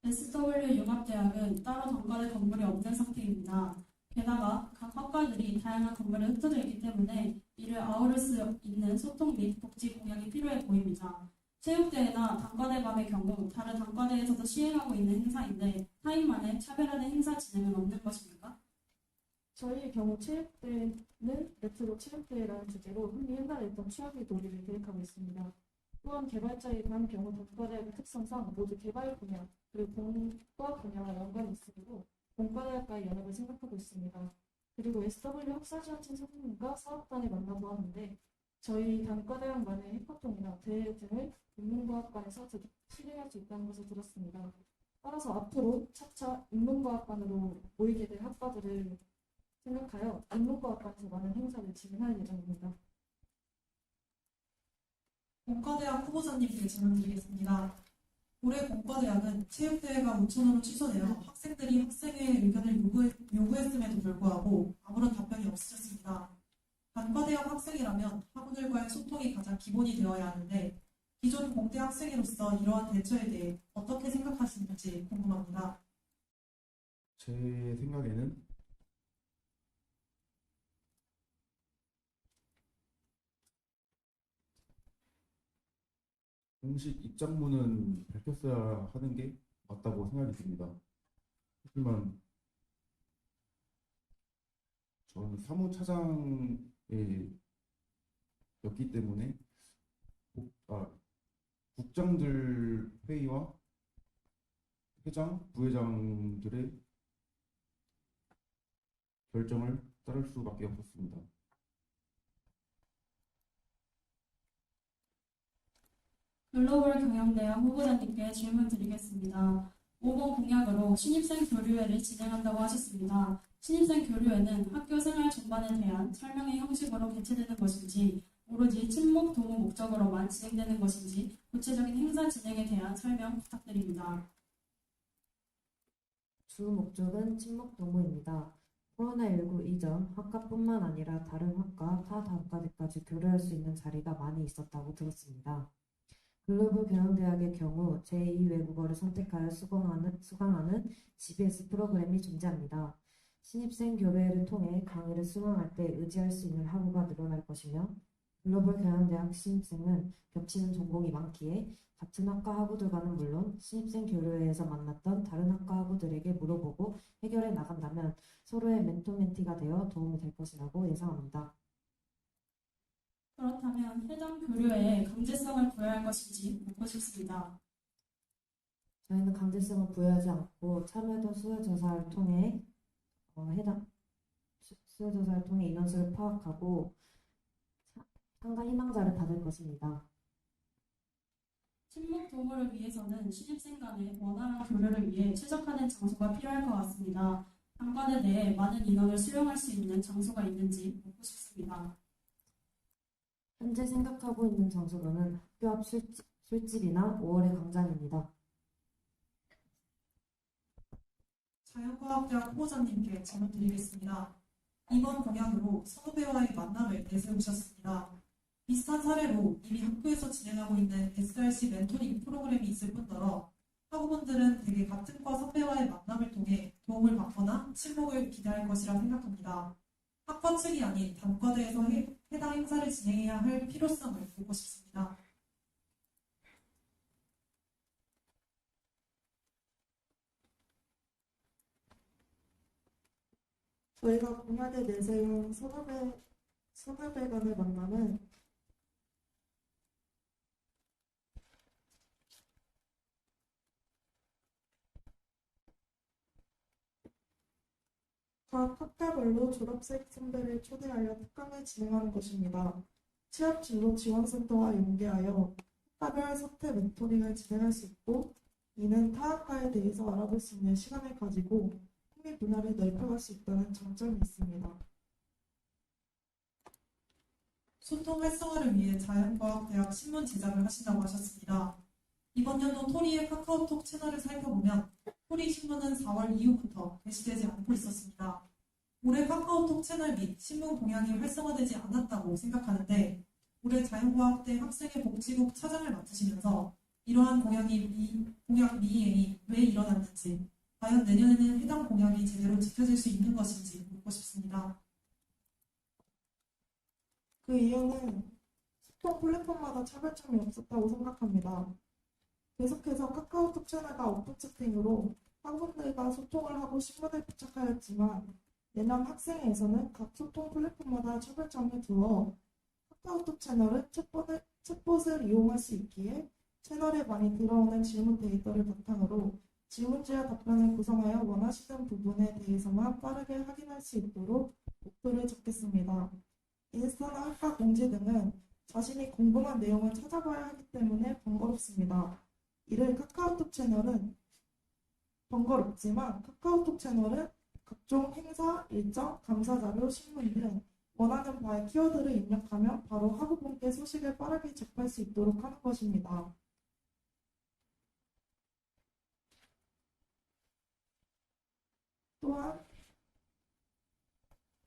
S7: SW 융합대학은 따로 단과대 건물이 없는 상태입니다. 게다가 각 학과들이 다양한 건물에 흩어져 있기 때문에 이를 아우를 수 있는 소통 및 복지 공약이 필요해 보입니다. 체육대회나 단과대 밤의 경우 다른 단과대에서도 시행하고 있는 행사인데 타인만의 차별화된 행사 진행은 없는 것입니까?
S5: 저희의 경우 체육대회는 레트로 체육대회라는 주제로 흔히 옛날에 했던 추억의 놀이를 계획하고 있습니다. 또한 개발자의 반 경우 단과대학의 특성상 모두 개발 분야 그리고 공과 분야와 연관이 있으므로 공과대학과의 연합을 생각하고 있습니다. 그리고 SW 학사지원팀 선생님과 사업단을 만나보았는데 저희 단과대학만의 해커통이나 대회 등을 인문과학관에서 실행할 수 있다는 것을 들었습니다. 따라서 앞으로 차차 인문과학관으로 모이게 될 학과들을 생각하여 인문과학관에서 많은 행사를 진행할 예정입니다.
S6: 공과대학 후보자님께 질문 드리겠습니다. 올해 공과대학은 체육대회가 우천으로 취소되어 학생들이 학생회의 의견을 요구했음에도 불구하고 아무런 답변이 없으셨습니다. 단과대학 학생이라면 학우들과의 소통이 가장 기본이 되어야 하는데 기존 공대 학생으로서 이러한 대처에 대해 어떻게 생각하시는지 궁금합니다.
S2: 제 생각에는 공식 입장문은 밝혔어야 하는 게 맞다고 생각이 듭니다. 하지만 저는 사무차장이었기 때문에 국장들 회의와 회장, 부회장들의 결정을 따를 수밖에 없었습니다.
S7: 글로벌 경영대학 후보자님께 질문 드리겠습니다. 5번 공약으로 신입생 교류회를 진행한다고 하셨습니다. 신입생 교류회는 학교 생활 전반에 대한 설명의 형식으로 개최되는 것인지 오로지 친목 도모 목적으로만 진행되는 것인지 구체적인 행사 진행에 대한 설명 부탁드립니다.
S3: 주 목적은 친목 도모입니다. 코로나19 이전 학과뿐만 아니라 다른 학과, 타 단과대까지 교류할 수 있는 자리가 많이 있었다고 들었습니다. 글로벌 경영대학의 경우 제2 외국어를 선택하여 수강하는 GBS 프로그램이 존재합니다. 신입생 교류회를 통해 강의를 수강할 때 의지할 수 있는 학우가 늘어날 것이며 글로벌 경영대학 신입생은 겹치는 전공이 많기에 같은 학과 학우들과는 물론 신입생 교류회에서 만났던 다른 학과 학우들에게 물어보고 해결해 나간다면 서로의 멘토 멘티가 되어 도움이 될 것이라고 예상합니다.
S7: 그렇다면 해당 교류회에 강제성을 부여할 것인지 묻고 싶습니다.
S3: 저희는 강제성을 부여하지 않고 참여도 수요조사를 통해 수요조사를 통해 인원수를 파악하고 참가 희망자를 받을 것입니다.
S7: 친목 도모를 위해서는 신입생 간의 원활한 교류를 위해 최적화된 장소가 필요할 것 같습니다. 단과대 내에 많은 인원을 수용할 수 있는 장소가 있는지 묻고 싶습니다.
S3: 현재 생각하고 있는 장소로는 학교 앞 술집이나 5월의 광장입니다.
S6: 자연과학대학 후보자님께 질문 드리겠습니다. 이번 공약으로 선후배와의 만남을 내세우셨습니다. 비슷한 사례로 이미 학교에서 진행하고 있는 SRC 멘토링 프로그램이 있을 뿐더러 학우분들은 대개 같은 과 선배와의 만남을 통해 도움을 받거나 친목을 기대할 것이라 생각합니다. 학과 측이 아닌 단과대에서 해당 행사를 진행해야 할 필요성을 보고 싶습니다.
S4: 저희가 공약에 내세운 선후배 간의 만남은 각 학과별로 졸업생 선배를 초대하여 특강을 진행하는 것입니다. 취업진로 지원센터와 연계하여 학과별 사태 멘토링을 진행할 수 있고, 이는 타 학과에 대해서 알아볼 수 있는 시간을 가지고 흥미 분야를 넓혀갈 수 있다는 장점이 있습니다.
S6: 소통 활성화를 위해 자연과학대학 신문 제작을 하신다고 하셨습니다. 이번 연도 토리의 카카오톡 채널을 살펴보면 토리 신문은 4월 이후부터 게시되지 않고 있었습니다. 올해 카카오톡 채널 및 신문 공약이 활성화되지 않았다고 생각하는데 올해 자연과학대 학생의 복지국 차장을 맡으시면서 이러한 공약 미이행이 왜 일어났는지, 과연 내년에는 해당 공약이 제대로 지켜질 수 있는 것인지 묻고 싶습니다.
S4: 그 이유는 소통 플랫폼마다 차별점이 없었다고 생각합니다. 계속해서 카카오톡 채널과 오픈 채팅으로 학우분들과 소통을 하고 신문을 부착하였지만 내년 학생회에서는 각 소통 플랫폼마다 차별점을 두어 카카오톡 채널은 챗봇을 이용할 수 있기에 채널에 많이 들어오는 질문 데이터를 바탕으로 질문지와 답변을 구성하여 원하시는 부분에 대해서만 빠르게 확인할 수 있도록 목표를 적겠습니다. 인스타나 학과 공지 등은 자신이 궁금한 내용을 찾아봐야 하기 때문에 번거롭습니다. 이를 번거롭지만 카카오톡 채널은 각종 행사, 일정, 감사자료, 신문 등 원하는 바의 키워드를 입력하면 바로 학우분께 소식을 빠르게 접할 수 있도록 하는 것입니다.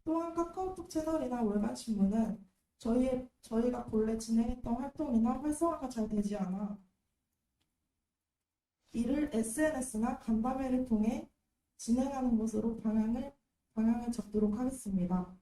S4: 또한 카카오톡 채널이나 월간 신문은 저희가 본래 진행했던 활동이나 활성화가 잘 되지 않아 이를 SNS나 간담회를 통해 진행하는 것으로 방향을 잡도록 하겠습니다.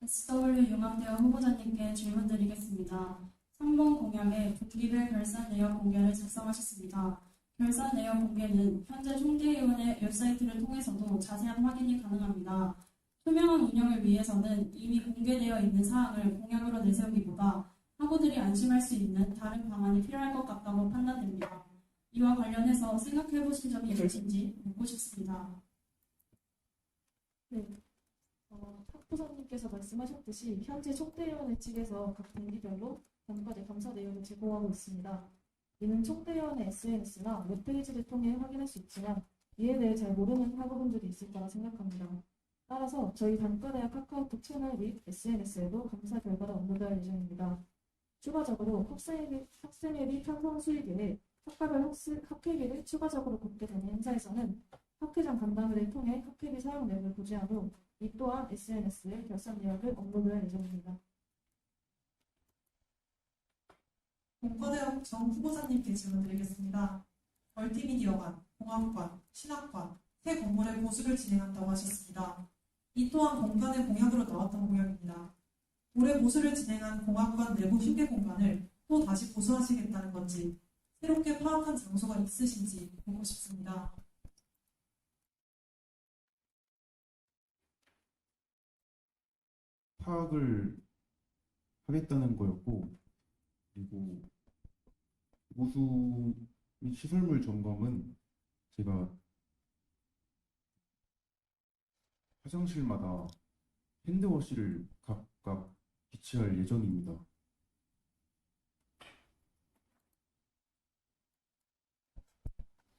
S7: SW 융합대학 후보자님께 질문드리겠습니다. 3번 공약에 분기별 결산 내역 공개를 작성하셨습니다. 결산 내역 공개는 현재 총대위원회 웹사이트를 통해서도 자세한 확인이 가능합니다. 투명한 운영을 위해서는 이미 공개되어 있는 사항을 공약으로 내세우기보다 학우들이 안심할 수 있는 다른 방안이 필요할 것 같다고 판단됩니다. 이와 관련해서 생각해보신 점이 있으신지 묻고 싶습니다.
S5: 네. 학부장님께서 말씀하셨듯이 현재 총대위원회 측에서 각 분기별로 단과대 감사 내역을 제공하고 있습니다. 이는 총대위원회 SNS나 웹페이지를 통해 확인할 수 있지만 이에 대해 잘 모르는 학우분들이 있을 거라 생각합니다. 따라서 저희 단과대학 카카오톡 채널 및 SNS에도 감사 결과를 업로드할 예정입니다. 추가적으로 학생회비 편성 수익에 학과별 학회비를 추가적으로 걷게 되는 행사에서는 학회장 간담회를 통해 학회비 사용 내역을 고지한 후 이 또한 SNS에 결산 내역을 업로드할 예정입니다.
S6: 공과대학 정 후보자님께 질문드리겠습니다. 멀티미디어관, 공학관, 신학관, 세 건물의 보수를 진행한다고 하셨습니다. 이 또한 공간의 공약으로 나왔던 공약입니다. 올해 보수를 진행한 공학관 내부 휴게 공간을 또 다시 보수하시겠다는 건지 새롭게 파악한 장소가 있으신지 보고 싶습니다.
S2: 파악을 하겠다는 거였고, 그리고 보수 및 시설물 점검은 제가 화장실마다 핸드워시를 각각 비치할 예정입니다.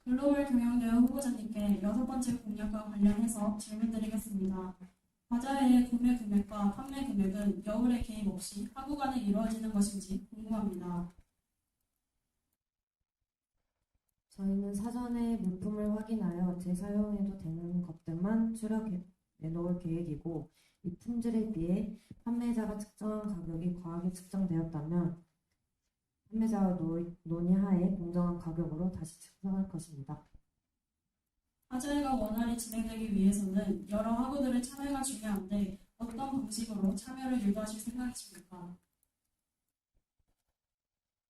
S7: 글로벌 경영대학 후보자님께 6번째 공약과 관련해서 질문드리겠습니다. 과자의 구매 금액과 판매 금액은 여울의 개입 없이 학우 간에 이루어지는 것인지 궁금합니다.
S3: 저희는 사전에 물품을 확인하여 재사용해도 되는 것들만 추려 내놓을 계획이고 이 품질에 비해 판매자가 측정한 가격이 과하게 측정되었다면 판매자와 논의하에 공정한 가격으로 다시 측정할 것입니다.
S7: 화제가 원활히 진행되기 위해서는 여러 학우들의 참여가 중요한데 어떤 방식으로 참여를 유도하실 생각이십니까?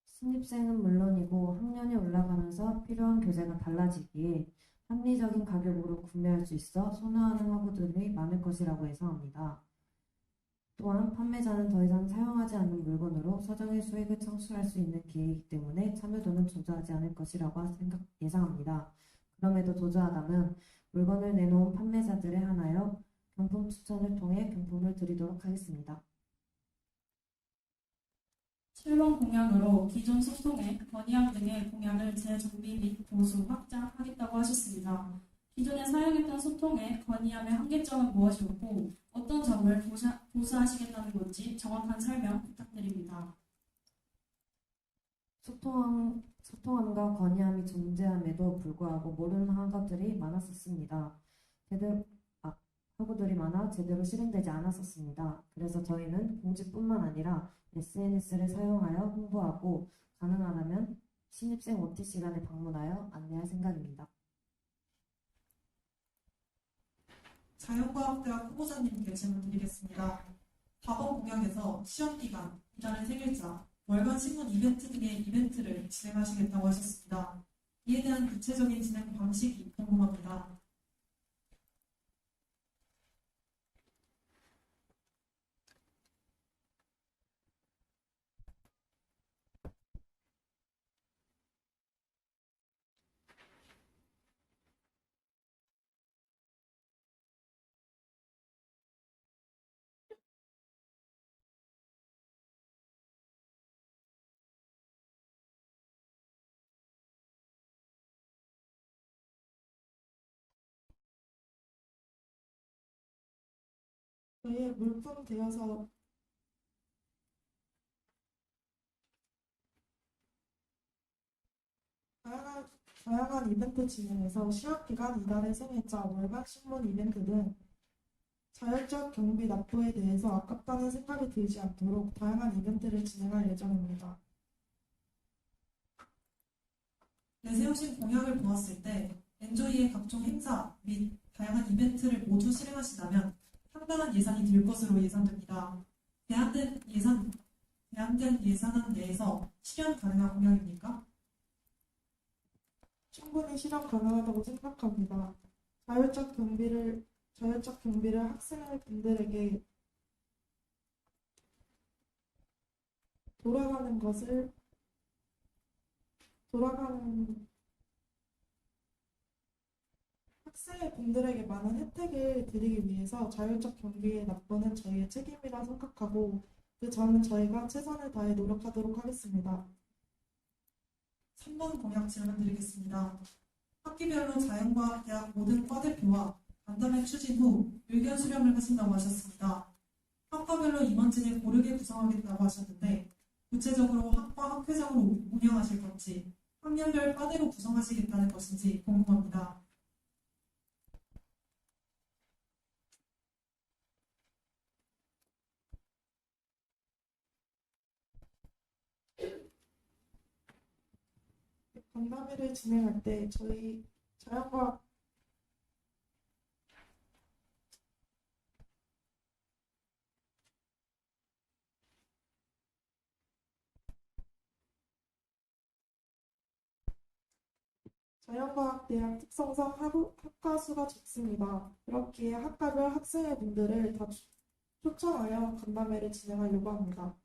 S3: 신입생은 물론이고 학년이 올라가면서 필요한 교재가 달라지기에 합리적인 가격으로 구매할 수 있어 선호하는 학우들이 많을 것이라고 예상합니다. 또한 판매자는 더 이상 사용하지 않는 물건으로 사정의 수익을 창출할 수 있는 기회이기 때문에 참여도는 저조하지 않을 것이라고 예상합니다. 그럼에도 저조하다면 물건을 내놓은 판매자들에 한하여 경품 추천을 통해 경품을 드리도록 하겠습니다.
S7: 7번 공약으로 기존 소통의 건의함 등의 공약을 재정비 및 보수, 확장하겠다고 하셨습니다. 기존에 사용했던 소통의 건의함의 한계점은 무엇이었고 어떤 점을 보수하시겠다는 건지 정확한 설명 부탁드립니다.
S3: 소통함과 건의함이 존재함에도 불구하고 모르는 학우들이 많았었습니다. 학우들이 많아 제대로 실행되지 않았었습니다. 그래서 저희는 공지뿐만 아니라 SNS를 사용하여 홍보하고 가능하다면 신입생 OT 시간에 방문하여 안내할 생각입니다.
S6: 자연과학대학 후보자님께 질문 드리겠습니다. 4번 공약에서 시험기간, 이달의 생일자, 월간 신문 이벤트 등의 이벤트를 진행하시겠다고 하셨습니다. 이에 대한 구체적인 진행 방식이 궁금합니다.
S4: 저희의 물품 대여서 다양한 이벤트 진행에서 시험기간, 이달의 생일자, 월간 신문 이벤트 등 자율적 경비 납부에 대해서 아깝다는 생각이 들지 않도록 다양한 이벤트를 진행할 예정입니다.
S6: 내세우신 공약을 보았을 때 엔조이의 각종 행사 및 다양한 이벤트를 모두 실행하시다면 상당한 예산이 들 것으로 예상됩니다. 제한된 예산안 내에서 실현 가능한 공약입니까?
S4: 충분히 실현 가능하다고 생각합니다. 자율적 경비를 학생분들에게 학생분들에게 많은 혜택을 드리기 위해서 자율적 경비에 납부는 저희의 책임이라 생각하고 그 점은 저희가 최선을 다해 노력하도록 하겠습니다.
S6: 3번 공약 질문 드리겠습니다. 학기별로 자연과학대학 모든 과대표와 간담회 추진 후 의견 수렴을 하신다고 하셨습니다. 학과별로 임원진을 고르게 구성하겠다고 하셨는데 구체적으로 학과 학회장으로 운영하실 건지 학년별 과대로 구성하시겠다는 것인지 궁금합니다.
S4: 간담회를 진행할 때 저희 자연과학대학 특성상 학과 수가 적습니다. 그렇기에 학과별 학생회 분들을 다 초청하여 간담회를 진행하려고 합니다.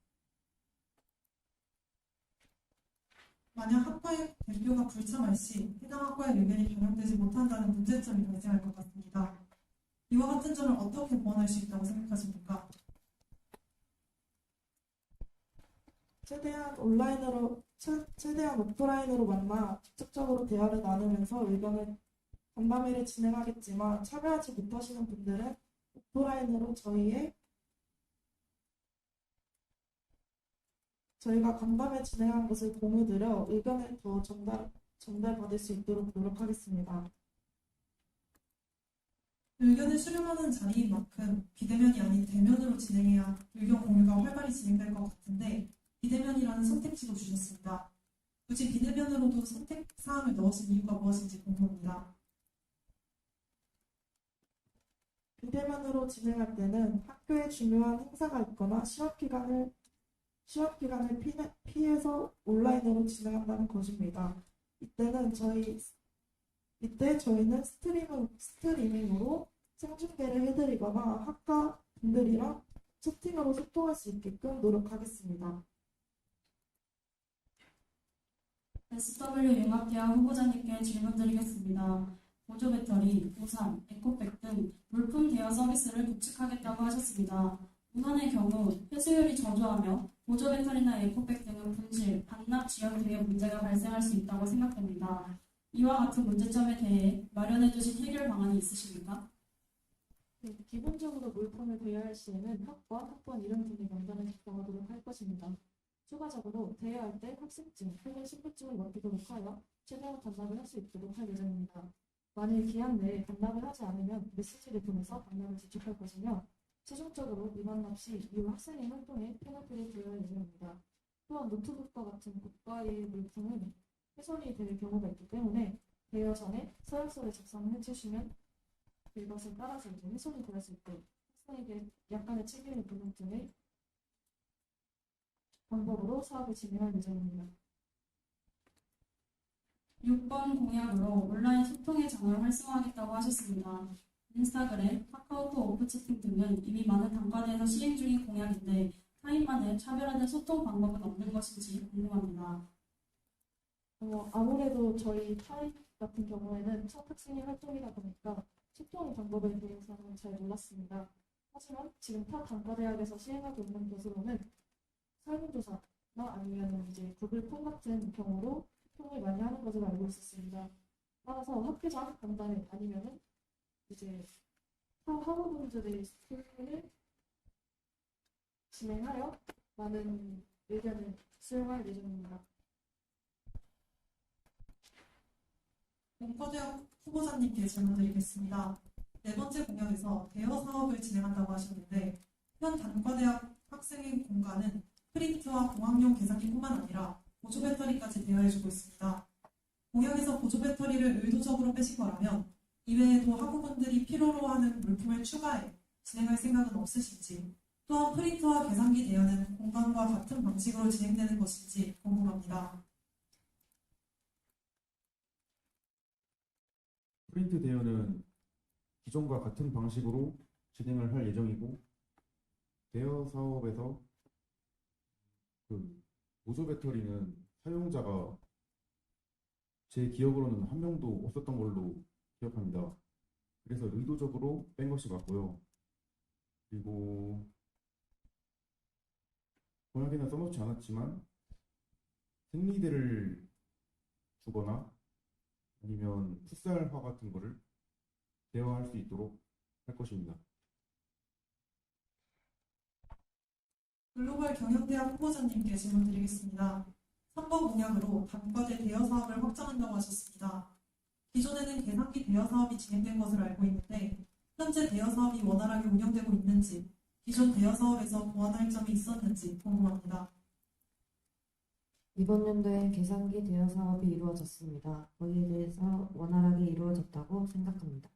S6: 만약 학과의 대표가 불참할 시 해당 학과의 의견이 반영되지 못한다는 문제점이 발생할 것 같습니다. 이와 같은 점을 어떻게 보완할 수 있다고 생각하십니까?
S4: 최대한 오프라인으로 만나 직접적으로 대화를 나누면서 간담회를 진행하겠지만 참여하지 못하시는 분들은 오프라인으로 저희가 간담회 진행한 것을 공유드려 의견을 더 전달받을 수 있도록 노력하겠습니다.
S6: 의견을 수렴하는 자리인 만큼 비대면이 아닌 대면으로 진행해야 의견 공유가 활발히 진행될 것 같은데 비대면이라는 선택지도 주셨습니다. 굳이 비대면으로도 선택 사항을 넣으신 이유가 무엇인지 궁금합니다.
S4: 비대면으로 진행할 때는 학교에 중요한 행사가 있거나 시험 기간을 피해서 온라인으로 진행한다는 것입니다. 이때 저희는 스트리밍으로 생중계를 해드리거나 학과 분들이랑 채팅으로 소통할 수 있게끔 노력하겠습니다.
S7: SW 융합대학 후보자님께 질문드리겠습니다. 보조 배터리, 우산, 에코백 등 물품 대여 서비스를 구축하겠다고 하셨습니다. 우산의 경우 회수율이 저조하며 보조 배터리나 에코백 등은 분실, 반납 지연 등의 문제가 발생할 수 있다고 생각됩니다. 이와 같은 문제점에 대해 마련해 주신 해결 방안이 있으십니까?
S5: 네, 기본적으로 물품을 대여할 시에는 학과, 학번 이름 등의 명단을 작성하도록 할 것입니다. 추가적으로 대여할 때 학생증 혹은 신분증을 맡기도록 하여 최대한 반납을 할 수 있도록 할 예정입니다. 만일 기한 내에 반납을 하지 않으면 메시지를 보내서 반납을 지촉할 것이며 최종적으로 미반납 시 이후 학생의 활동에 페널티를 부여할 예정입니다. 또한 노트북과 같은 고가의 물품은 훼손이 될 경우가 있기 때문에 대여 전에 서약서를 작성해 주시면 이것을 따라서 이제 훼손이 되었을 때 학생에게 약간의 책임을 묻는 등의 방법으로 사업을 진행할 예정입니다.
S7: 6번 공약으로 온라인 소통의 장을 활성화하겠다고 하셨습니다. 인스타그램, 카카오톡 오프 채팅 등은 이미 많은 단과대에서 시행 중인 공약인데 타인만의 차별화된 소통 방법은 없는 것인지 궁금합니다.
S5: 아무래도 저희 타입 같은 경우에는 첫 학생의 활동이다 보니까 소통 방법에 대해서는 잘 몰랐습니다. 하지만 지금 타 단과대학에서 시행하고 있는 것으로는 설문조사나 아니면 이제 구글 폼 같은 경우로 소통을 많이 하는 것으로 알고 있었습니다. 따라서 학교장 간담회 아니면은 이제 학우분들의 스크린을 진행하여 많은 의견을 수용할 예정입니다.
S6: 공과대학 후보자님께 질문드리겠습니다. 네 번째 공약에서 대여 사업을 진행한다고 하셨는데 현 단과대학 학생의 공간은 프린트와 공학용 계산기뿐만 아니라 보조 배터리까지 대여해주고 있습니다. 공약에서 보조 배터리를 의도적으로 빼신 거라면 이외에도 학우분들이 필요로 하는 물품을 추가해 진행할 생각은 없으신지, 또한 프린트와 계산기 대여는 공간과 같은 방식으로 진행되는 것인지 궁금합니다.
S2: 프린트 대여는 기존과 같은 방식으로 진행을 할 예정이고, 대여 사업에서 보조 배터리는 사용자가 제 기억으로는 한 명도 없었던 걸로 기억합니다. 그래서 의도적으로 뺀 것이 맞고요. 그리고 공약에는 써놓지 않았지만 생리대를 주거나 아니면 풋살화 같은 거를 대여할 수 있도록 할 것입니다.
S6: 글로벌 경영대학 후보자님께 질문드리겠습니다. 3번 공약으로 단과대 대여 사업을 확장한다고 하셨습니다. 기존에는 계산기 대여 사업이 진행된 것으로 알고 있는데 현재 대여 사업이 원활하게 운영되고 있는지, 기존 대여 사업에서 보완할 점이 있었는지 궁금합니다.
S3: 이번 연도에 계산기 대여 사업이 이루어졌습니다. 거기에 대해서 원활하게 이루어졌다고 생각합니다.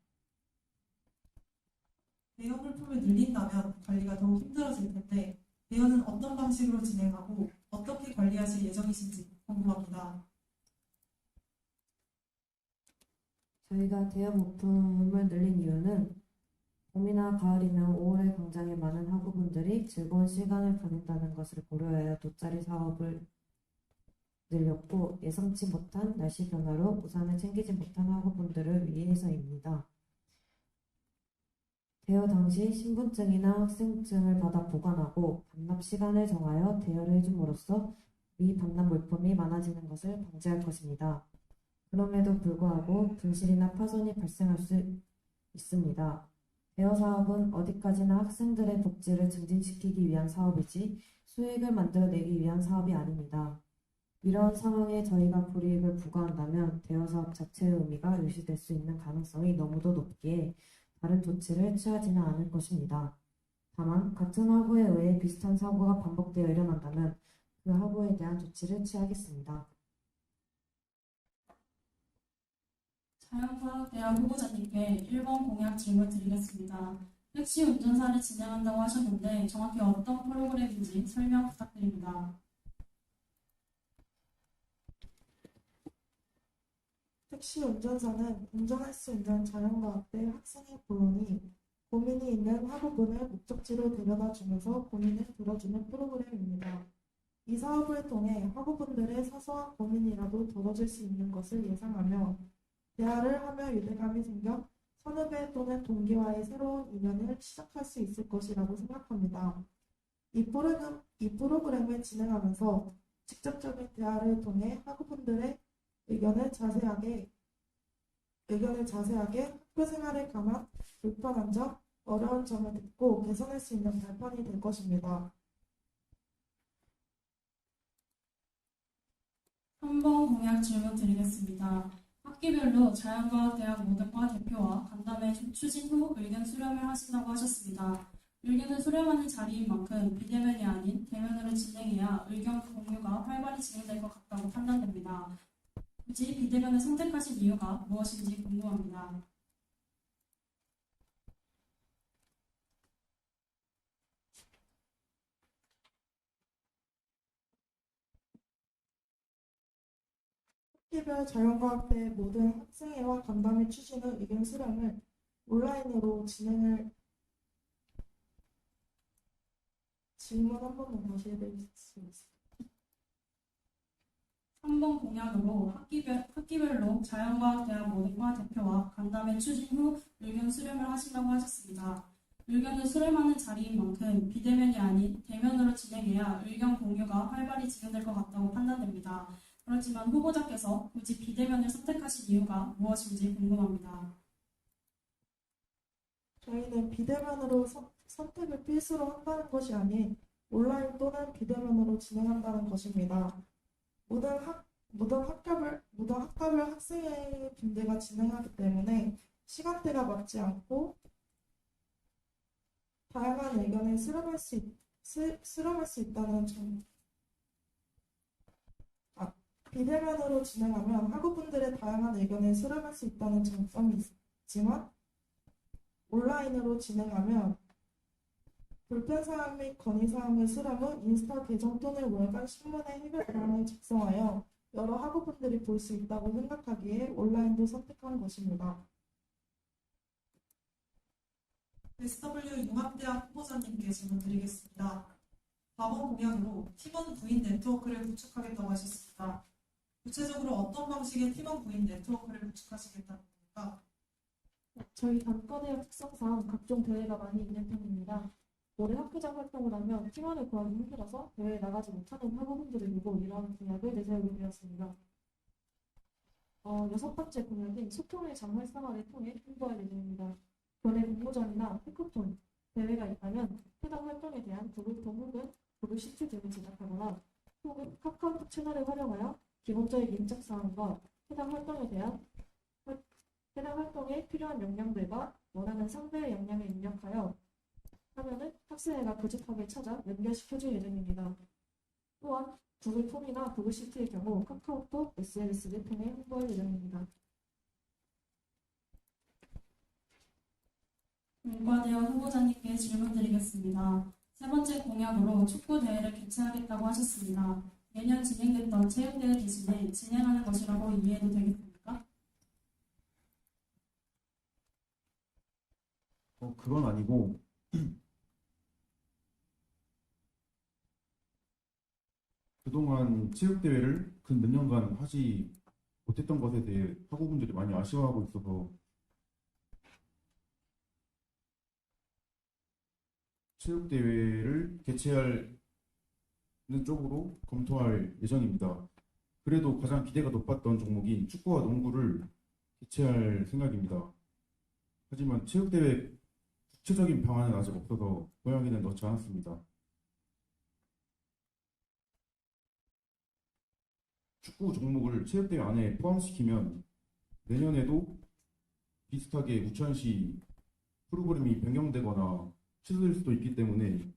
S6: 대여 물품을 늘린다면 관리가 더욱 힘들어질 텐데 대여는 어떤 방식으로 진행하고 어떻게 관리하실 예정이신지 궁금합니다.
S3: 저희가 대여 물품을 늘린 이유는 봄이나 가을이면 5월에 광장에 많은 학우분들이 즐거운 시간을 보낸다는 것을 고려하여 돗자리 사업을 늘렸고, 예상치 못한 날씨 변화로 우산을 챙기지 못한 학우분들을 위해서입니다. 대여 당시 신분증이나 학생증을 받아 보관하고 반납 시간을 정하여 대여를 해줌으로써 미반납 물품이 많아지는 것을 방지할 것입니다. 그럼에도 불구하고 분실이나 파손이 발생할 수 있습니다. 대여 사업은 어디까지나 학생들의 복지를 증진시키기 위한 사업이지 수익을 만들어내기 위한 사업이 아닙니다. 이러한 상황에 저희가 불이익을 부과한다면 대여 사업 자체의 의미가 유시될 수 있는 가능성이 너무도 높기에 다른 조치를 취하지는 않을 것입니다. 다만 같은 학우에 의해 비슷한 사고가 반복되어 일어난다면 그 학우에 대한 조치를 취하겠습니다.
S7: 자연과학대학 후보자님께 1번 공약 질문 드리겠습니다. 택시 운전사를 진행한다고 하셨는데 정확히 어떤 프로그램인지 설명 부탁드립니다.
S4: 택시 운전사는 운전할 수 있는 자연과학대 학생의 본원이 고민이 있는 학우분을 목적지로 데려다 주면서 고민을 들어주는 프로그램입니다. 이 사업을 통해 학우분들의 사소한 고민이라도 덜어질 수 있는 것을 예상하며 대화를 하며 유대감이 생겨 선후배 또는 동기와의 새로운 인연을 시작할 수 있을 것이라고 생각합니다. 이 프로그램을 진행하면서 직접적인 대화를 통해 학우분들의 의견을 자세하게 학교 생활에 관한 불편한 점, 어려운 점을 듣고 개선할 수 있는 발판이 될 것입니다.
S7: 3번 공약 질문 드리겠습니다. 학기별로 자연과학대학 모든 과 대표와 간담회 추진 후 의견 수렴을 하신다고 하셨습니다. 의견을 수렴하는 자리인 만큼 비대면이 아닌 대면으로 진행해야 의견 공유가 활발히 진행될 것 같다고 판단됩니다. 굳이 비대면을 선택하신 이유가 무엇인지 궁금합니다.
S4: 학기별 자연과학대 모든 학생회와 간담회 추진 후 의견 수렴을 온라인으로 진행을 질문 한 번만 다시 해드릴 수 있을까요?
S7: 3번 공약으로 학기별로 자연과학대학 모든 과 대표와 간담회 추진 후 의견 수렴을 하신다고 하셨습니다. 의견을 수렴하는 자리인 만큼 비대면이 아닌 대면으로 진행해야 의견 공유가 활발히 진행될 것 같다고 판단됩니다. 그렇지만 후보자께서 굳이 비대면을 선택하신 이유가 무엇인지 궁금합니다.
S4: 저희는 비대면으로 선택을 필수로 한다는 것이 아닌 온라인 또는 비대면으로 진행한다는 것입니다. 모든 학과별 학생회 분대가 진행하기 때문에 시간대가 맞지 않고 다양한 의견을 수렴할 수 있다는 점. 비대면으로 진행하면 학우분들의 다양한 의견을 수렴할 수 있다는 장점이 있지만 온라인으로 진행하면 불편사항 및 건의사항을 수렴 후 인스타 계정 또는 월간 신문의 해결사항을 작성하여 여러 학우분들이 볼 수 있다고 생각하기에 온라인도 선택한 것입니다.
S6: SW 융합대학 후보자님께 질문 드리겠습니다. 4번 공약으로 팀원 부인 네트워크를 구축하겠다고 하셨습니다. 구체적으로 어떤 방식의 팀원 부인 네트워크를 구축하시겠다는 겁니까?
S5: 저희 단과대학 특성상 각종 대회가 많이 있는 편입니다. 올해 학교장 활동을 하면 팀원을 구하기 힘들어서 대회에 나가지 못하는 학우분들을 두고 이러한 공약을 내세우게 되었습니다. 6번째 공약인 소통의 장 활성화를 통해 홍보할 예정입니다. 교내 공모전이나 해커톤 대회가 있다면 해당 활동에 대한 구글폼 혹은 구글 시트 등을 제작하거나 혹은 카카오톡 채널을 활용하여 기본적인 인적사항과 해당 활동에 필요한 역량들과 원하는 상대의 역량을 입력하여 하면은 학생회가 조직하게 찾아 연결시켜줄 예정입니다. 또한 구글폼이나 구글 시트의 경우 카카오톡, SNS를 통해 홍보할 예정입니다.
S7: 문과대학 후보자님께 질문 드리겠습니다. 세 번째 공약으로 축구 대회를 개최하겠다고 하셨습니다. 매년 진행됐던 체육대회 대신에 진행하는 것이라고 이해해도 되겠습니까?
S2: 그건 아니고 그동안 체육대회를 근 몇 년간 하지 못했던 것에 대해 학우분들이 많이 아쉬워하고 있어서 체육대회를 개최하는 쪽으로 검토할 예정입니다. 그래도 가장 기대가 높았던 종목이 축구와 농구를 개최할 생각입니다. 하지만 체육대회 구체적인 방안은 아직 없어서 고양이는 넣지 않았습니다. 축구 종목을 체육대회 안에 포함시키면 내년에도 비슷하게 우천시 프로그램이 변경되거나 취소될 수도 있기 때문에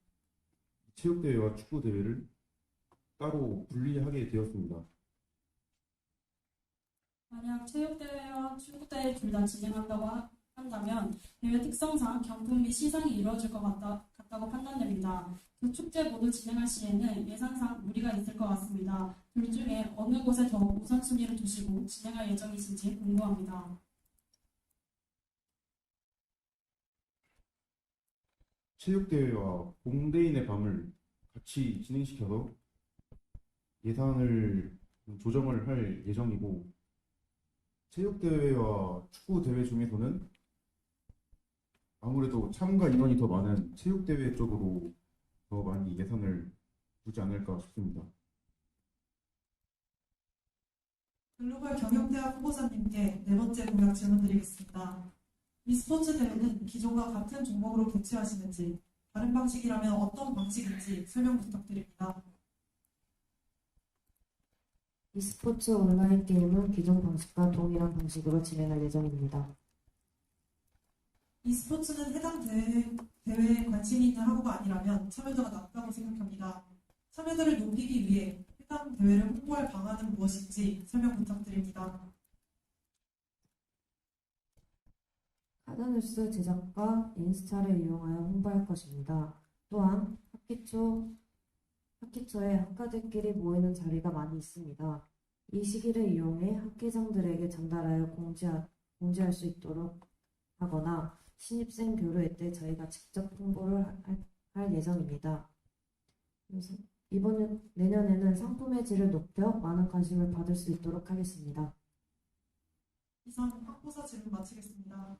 S2: 체육대회와 축구대회를 따로 분리하게 되었습니다.
S7: 만약 체육대회와 축구대회 둘 다 진행한다고 한다면 대회 특성상 경품 및 시상이 이루어질 것 같다고 판단됩니다. 두 축제 모두 진행할 시에는 예산상 무리가 있을 것 같습니다. 둘 중에 어느 곳에 더 우선순위를 두시고 진행할 예정이신지 궁금합니다.
S2: 체육대회와 공대인의 밤을 같이 진행시켜서 예산을 조정을 할 예정이고, 체육대회와 축구대회 중에서는 아무래도 참가 인원이 더 많은 체육대회 쪽으로 더 많이 예산을 두지 않을까 싶습니다.
S6: 글로벌 경영대학 후보자님께 네 번째 공약 질문 드리겠습니다. e스포츠 대회는 기존과 같은 종목으로 개최하시는지, 다른 방식이라면 어떤 방식인지 설명 부탁드립니다.
S3: e스포츠 온라인 게임은 기존 방식과 동일한 방식으로 진행할 예정입니다.
S6: e스포츠는 해당 대회에 관심이 있는 학우가 아니라면 참여도가 낮다고 생각합니다. 참여도를 높이기 위해 해당 대회를 홍보할 방안은 무엇인지 설명 부탁드립니다.
S3: 카드뉴스 제작과 인스타를 이용하여 홍보할 것입니다. 또한 학기초에 학과들끼리 모이는 자리가 많이 있습니다. 이 시기를 이용해 학회장들에게 전달하여 공지할 수 있도록 하거나 신입생 교류회 때 저희가 직접 홍보를 할 예정입니다. 내년에는 상품의 질을 높여 많은 관심을 받을 수 있도록 하겠습니다.
S6: 이상 학부사 질문 마치겠습니다.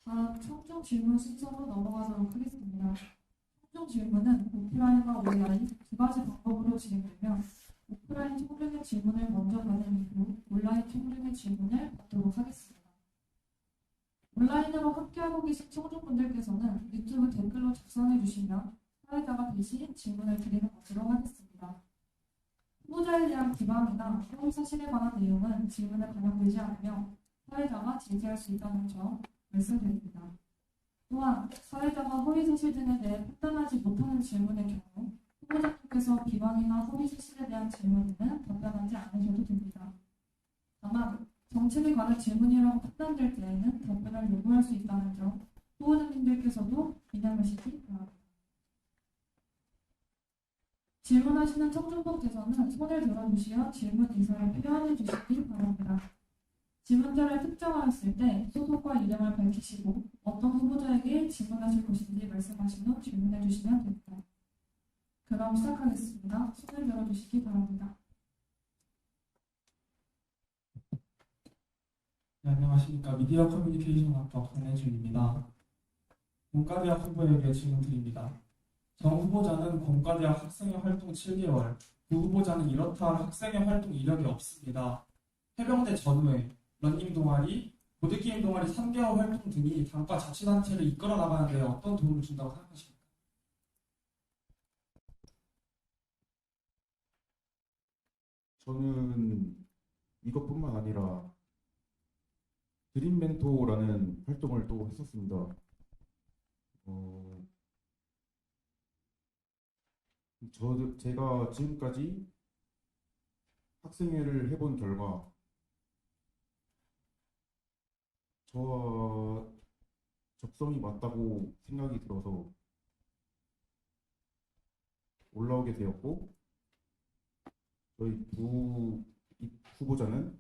S1: 다음 총종 질문 순서로 넘어가도록 하겠습니다. 총종 질문은 오프라인과 온라인 두 가지 방법으로 진행되며 오프라인 총령의 질문을 먼저 받은 이후 온라인 총령의 질문을 받도록 하겠습니다. 온라인으로 함께하고 계신 청중분들께서는 유튜브 댓글로 작성해 주시면 사회자가 대신 질문을 드리는 것으로 하겠습니다. 후보자에 대한 비방이나 허위 사실에 관한 내용은 질문에 반영되지 않으며 사회자가 제기할 수 있다는 점 말씀드립니다. 또한 사회자가 허위 사실 등에 대해 판단하지 못하는 질문의 경우 후보자께서 비방이나 허위 사실에 대한 질문에는 답변하지 않으셔도 됩니다. 다만 정책에 관한 질문이라고 판단될 때에는 답변을 요구할 수 있다는 점 후보자님들께서도 기념하시기 바랍니다. 질문하시는 청중분께서는 손을 들어주시어 질문 의사를 표현해 주시기 바랍니다. 질문자를 특정하였을 때 소속과 이름을 밝히시고 어떤 후보자에게 질문하실 것인지 말씀하신 후 질문해 주시면 됩니다. 그럼 시작하겠습니다. 손을 들어주시기 바랍니다.
S8: 네, 안녕하십니까. 미디어 커뮤니케이션 학과 강혜준입니다. 공과대학 후보에게 질문 드립니다. 정 후보자는 공과대학 학생회 활동 7개월, 부 후보자는 이렇다 학생회 활동 이력이 없습니다. 해병대 전후회, 러닝 동아리, 보드게임 동아리 3개월 활동 등이 단과 자치단체를 이끌어 나가는 데 어떤 도움을 준다고 생각하십니까?
S2: 저는 이것뿐만 아니라 드림 멘토라는 활동을 또 했었습니다. 제가 지금까지 학생회를 해본 결과 저와 적성이 맞다고 생각이 들어서 올라오게 되었고, 저희 부 후보자는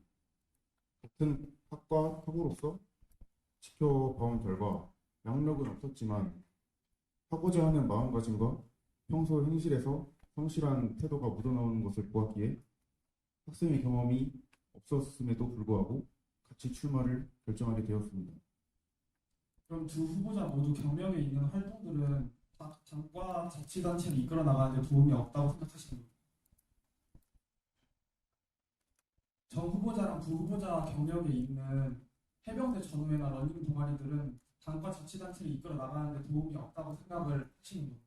S2: 같은 학과 학우로서 지켜봐온 결과 양력은 없었지만 하고자 하는 마음가짐과 평소 행실에서 성실한 태도가 묻어나오는 것을 보았기에 학생의 경험이 없었음에도 불구하고 같이 출마를 결정하게 되었습니다.
S8: 그럼 두 후보자 모두 경력에 있는 활동들은 단과 자치단체를 이끌어 나가는 데 도움이 없다고 생각하십니까? 정 후보자랑 부 후보자 경력에 있는 해병대 전후회나 러닝 동아리들은 단과 자치단체를 이끌어 나가는 데 도움이 없다고 생각을 하시는 겁니다.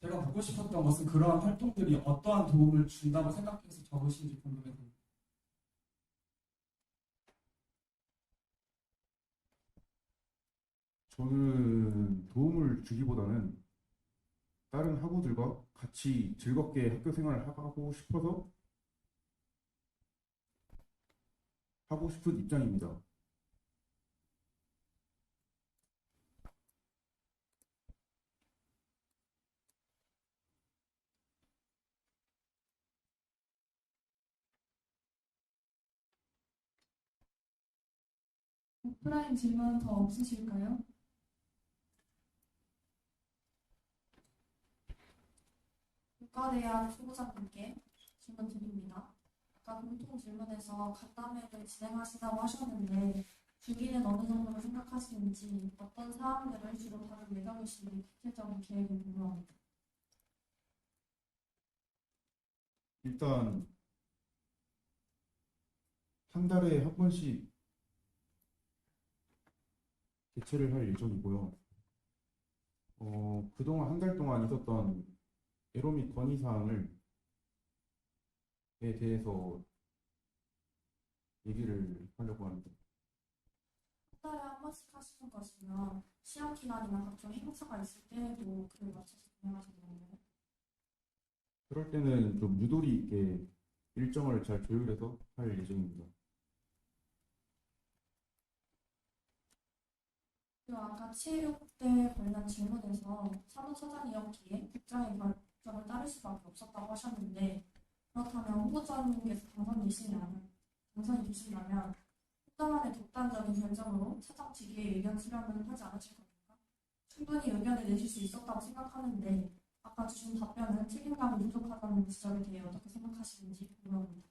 S8: 제가 묻고 싶었던 것은 그러한 활동들이 어떠한 도움을 준다고 생각해서 적으신지 궁금해서.
S2: 저는 도움을 주기보다는 다른 학우들과 같이 즐겁게 학교 생활을 하고 싶어서 하고 싶은 입장입니다.
S1: 오프라인 질문 더 없으실까요?
S7: 국가대학 후보자분께 질문 드립니다. 아까 공통 질문에서 간담회를 진행하시다고 하셨는데 주기는 어느 정도로 생각하시는지 어떤 사항들을 주로 다룰 예정이신지 구체적인 계획을 궁금합니다.
S2: 일단 한 달에 한 번씩 개최를 할 예정이고요. 그동안 한 달 동안 있었던 애로 및 건의사항에 대해서 얘기를 하려고 합니다.
S7: 한 달에 한 번씩 하시는 것이면 시험 기간이나 각종 행사가 있을 때에도 그를 맞춰서 진행하시는 건가요?
S2: 그럴 때는 좀 유도리 있게 일정을 잘 조율해서 할 예정입니다.
S7: 그리고 아까 체육대 관련 질문에서 사무처장이었기에 국장의 결정을 따를 수밖에 없었다고 하셨는데 그렇다면 후보자님께서 당선이 되신다면 국정원의 독단적인 결정으로 차장 직위의 의견 수렴은 하지 않으실 겁니까? 충분히 의견을 내실 수 있었다고 생각하는데 아까 주신 답변은 책임감이 부족하다는 지적에 대해 어떻게 생각하시는지 궁금합니다.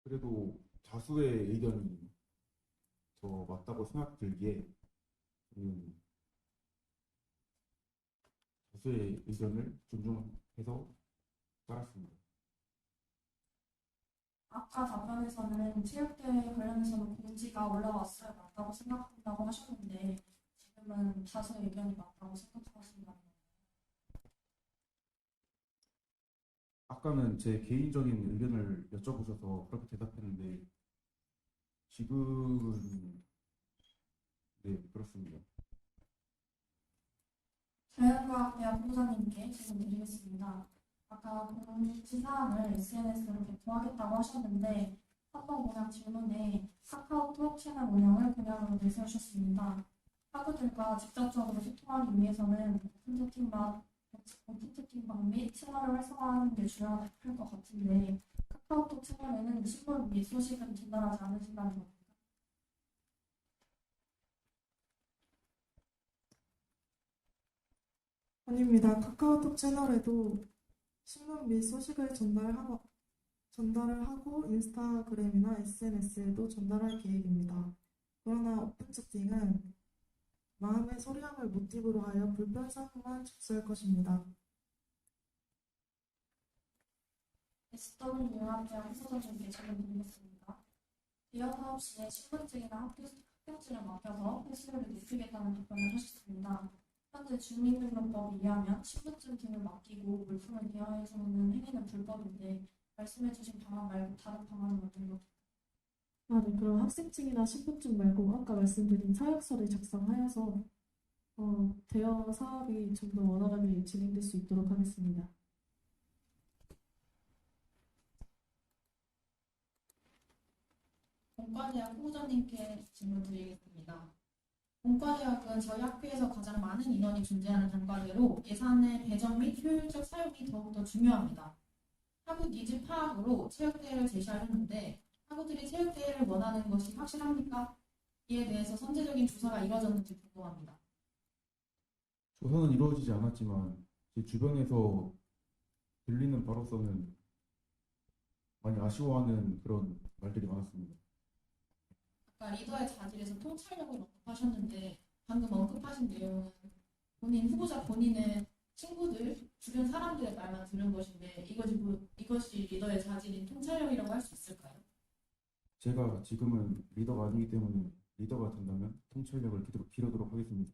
S2: 그래도 다수의 의견이 더 맞다고 생각들기에 다수의 의견을 존중해서 따랐습니다.
S7: 아까 답변에서는 체육대회 관련해서는 공지가 올라왔어야 맞다고 생각한다고 하셨는데 지금은 다수의 의견이 맞다고 생각하신다는
S2: 아까는 제 개인적인 의견을 여쭤보셔서 그렇게 대답했는데 지금은 네, 그렇습니다.
S7: 자연과학대학 후보자님께 질문 드리겠습니다. 아까 공지사항을 SNS로 배포하겠다고 하셨는데 3번 공약 질문에 카카오톡 채널 운영을 공약으로 내세우셨습니다. 학우들과 직접적으로 소통하기 위해서는 오픈 채팅방 및 채널을 활성화하는 게 중요할 것 같은데 카카오톡 채널에는 신문 및 소식은 전달하지 않으신다는 겁니다.
S4: 아닙니다. 카카오톡 채널에도 신문 및 소식을 전달을 하고 인스타그램이나 SNS에도 전달할 계획입니다. 그러나 오픈 채팅은 마음의 소량을 모티브로 하여 불편사항만 접수할 것입니다.
S7: SWU학대학 후보자님께 질문 드리겠습니다. 대여 사업 시에 신분증이나 합격증을 맡겨서 횟수를 높이겠다는 답변을 하셨습니다. 현재 주민등록법에 의하면 신분증 등을 맡기고 물품을 대여해주는 행위는 불법인데 말씀해주신 방안 말고 다른 방안은 어떤 것?
S5: 네. 그럼 학생증이나 신분증 말고 아까 말씀드린 사역서를 작성하여서 대여 사업이 좀 더 원활하게 진행될 수 있도록 하겠습니다.
S9: 본과대학 후보자님께 질문 드리겠습니다. 본과대학은 저희 학교에서 가장 많은 인원이 존재하는 단과대로 예산의 배정 및 효율적 사용이 더욱더 중요합니다. 학우 니즈 파악으로 체육대회를 제시하였는데 학우들이 체육대회를 원하는 것이 확실합니까? 이에 대해서 선제적인 조사가 이루어졌는지 궁금합니다.
S2: 조사는 이루어지지 않았지만 제 주변에서 들리는 바로서는 많이 아쉬워하는 그런 말들이 많았습니다.
S9: 아까 리더의 자질에서 통찰력을 언급하셨는데 방금 언급하신 내용은 후보자 본인의 친구들 주변 사람들의 말만 들은 것인데 이것이 리더의 자질인 통찰력이라고 할 수 있을까요?
S2: 제가 지금은 리더가 아니기 때문에 리더가 된다면 통찰력을 기르도록 하겠습니다.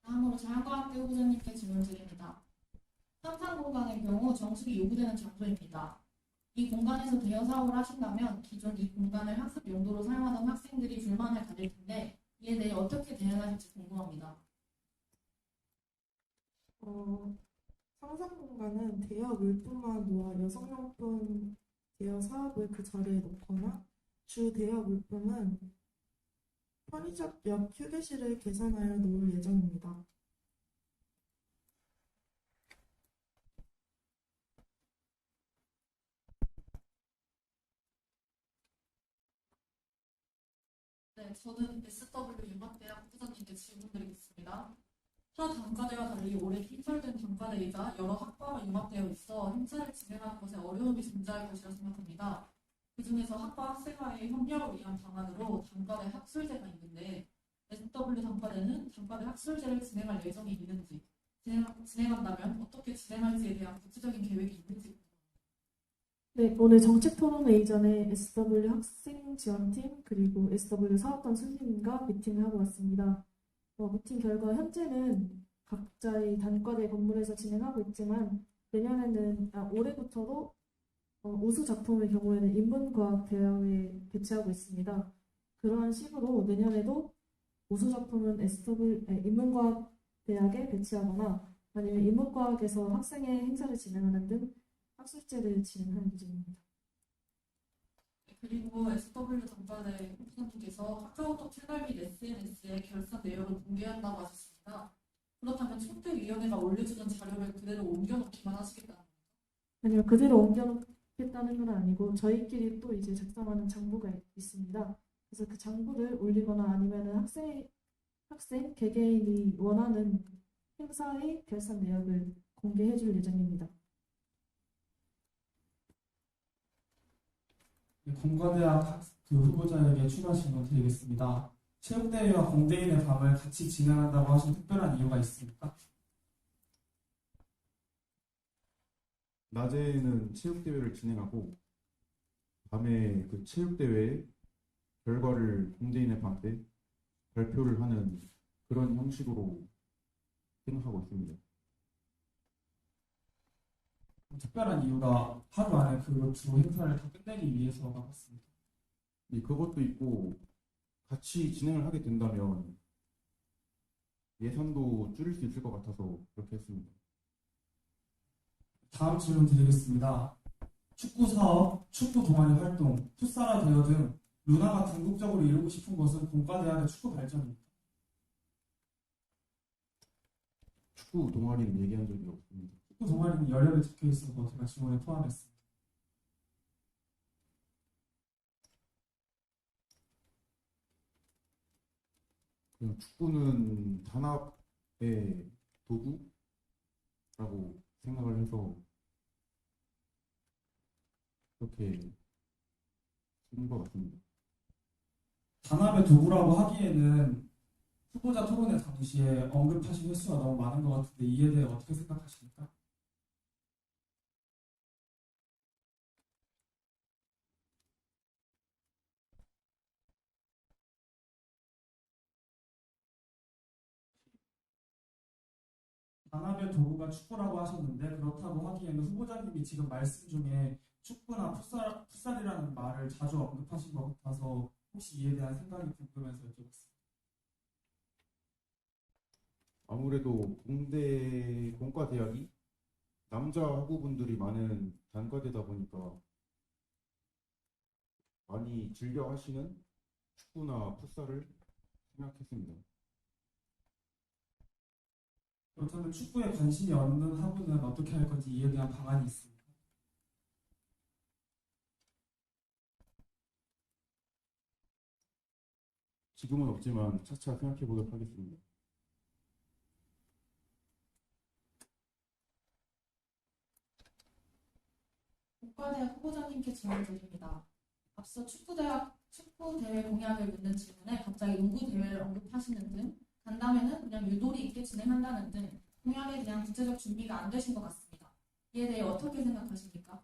S9: 다음으로 자연과학대 후보자님께 질문 드립니다. 상상 공간의 경우 정숙이 요구되는 장소입니다. 이 공간에서 대여 사업을 하신다면 기존 이 공간을 학습 용도로 사용하던 학생들이 불만을 가질 텐데 이에 대해 어떻게 대응하실지 궁금합니다.
S4: 상상 공간은 대여 물품만 놓아 여성용품 대여 사업을 그 자리에 놓거나 주 대여 물품은 편의점 옆 휴게실을 개선하여 놓을 예정입니다.
S7: 네, 저는 SW 융합대학 후보자님께 질문드리겠습니다. 타 단과대와 달리 올해 신설된 단과대이자 여러 학과가 융합되어 있어 행사를 진행하는 것에 어려움이 존재할 것이라 생각합니다. 그중에서 학과 학생과의 협력을 위한 방안으로 단과대 학술제가 있는데 SW 단과대는 단과대 학술제를 진행할 예정이 있는지, 진행한다면 어떻게 진행할지에 대한 구체적인 계획이 있는지.
S5: 네, 오늘 정책 토론회 이전에 SW 학생 지원팀 그리고 SW 사업단 수진님과 미팅을 하고 왔습니다. 미팅 결과 현재는 각자의 단과대 건물에서 진행하고 있지만 내년에는 올해부터도 우수 작품의 경우에는 인문과학대학에 배치하고 있습니다. 그러한 식으로 내년에도 우수 작품은 인문과학대학에 배치하거나 아니면 인문과학에서 학생의 행사를 진행하는 등 학술제를 진행하는 예정입니다.
S7: 그리고 SW 단과대 후보자님께서 카카오톡 채널 및 SNS에 결산 내역을 공개한다고 하셨습니다. 그렇다면 총대위원회가 올려주는 자료를 그대로 옮겨놓기만 하시겠다는 건가요?
S5: 아니요, 그대로 옮겨놓겠다는 건 아니고 저희끼리 또 이제 작성하는 장부가 있습니다. 그래서 그 장부를 올리거나 아니면은 학생 개개인이 원하는 행사의 결산 내역을 공개해줄 예정입니다.
S8: 공과대학 후보자에게 추가 질문 드리겠습니다. 체육대회와 공대인의 밤을 같이 진행한다고 하신 특별한 이유가 있습니까?
S2: 낮에는 체육대회를 진행하고 밤에 그 체육대회 결과를 공대인의 밤 때 발표를 하는 그런 형식으로 생각하고 있습니다.
S8: 특별한 이유가 하루 안에 그 두 행사를 다 끝내기 위해서가 같습니다.
S2: 그것도 있고 같이 진행을 하게 된다면 예산도 줄일 수 있을 것 같아서 그렇게 했습니다.
S8: 다음 질문 드리겠습니다. 축구 사업, 축구 동아리 활동, 풋살화 대여 등 루나가 궁극적으로 이루고 싶은 것은 공과대학의 축구 발전입니다.
S2: 축구 동아리는 얘기한 적이 없습니다.
S8: 축구 동아리는 열렬히 적혀 있어서 제가 질문에 포함했습니다.
S2: 그냥 축구는 단합의 도구라고 생각을 해서 그렇게 쓴 것 같습니다.
S8: 단합의 도구라고 하기에는 후보자 토론회 당시에 언급하신 횟수가 너무 많은 것 같은데 이에 대해 어떻게 생각하십니까? 단합의 도구가 축구라고 하셨는데 그렇다고 하기에는 후보자님이 지금 말씀 중에 축구나 풋살이라는 말을 자주 언급하신 것 같아서 혹시 이에 대한 생각이 궁금해서 여쭤봤습니다.
S2: 아무래도 공과 대학이 남자 학우분들이 많은 단과대다 보니까 많이 즐겨 하시는 축구나 풋살을 생각했습니다.
S8: 그렇다면 축구에 관심이 없는 학우는 어떻게 할 건지 이에 대한 방안이 있습니다.
S2: 지금은 없지만 차차 생각해 보도록 하겠습니다.
S9: 공과대학 후보자님께 질문 드립니다. 앞서 축구대회 공약을 묻는 질문에 갑자기 농구 대회를 언급하시는 등 간담회는 그냥 유도리 있게 진행한다는 등 공약에 대한 구체적 준비가 안 되신 것 같습니다. 이에 대해 어떻게 생각하십니까?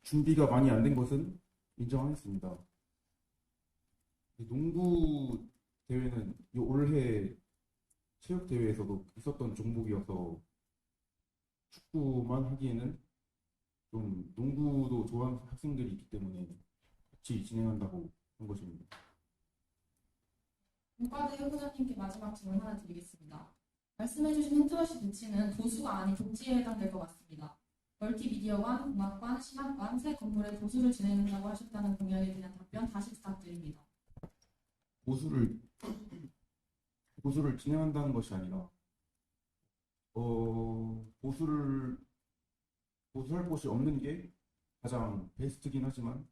S2: 준비가 많이 안 된 것은 인정하겠습니다. 농구 대회는 이 올해 체육 대회에서도 있었던 종목이어서 축구만 하기에는 좀 농구도 좋아하는 학생들이 있기 때문에 같이 진행한다고 한 것입니다.
S9: 문과대 후보자님께 마지막 질문 하나 드리겠습니다. 말씀해주신 힌트러시 배치는 도수가 아닌 복지에 해당될 것 같습니다. 멀티미디어관, 공학관, 신학관, 세 건물에 보수를 진행한다고 하셨다는 공약에 대한 답변 다시 부탁드립니다.
S2: 보수를 진행한다는 것이 아니라 보수할 곳이 없는 게 가장 베스트긴 하지만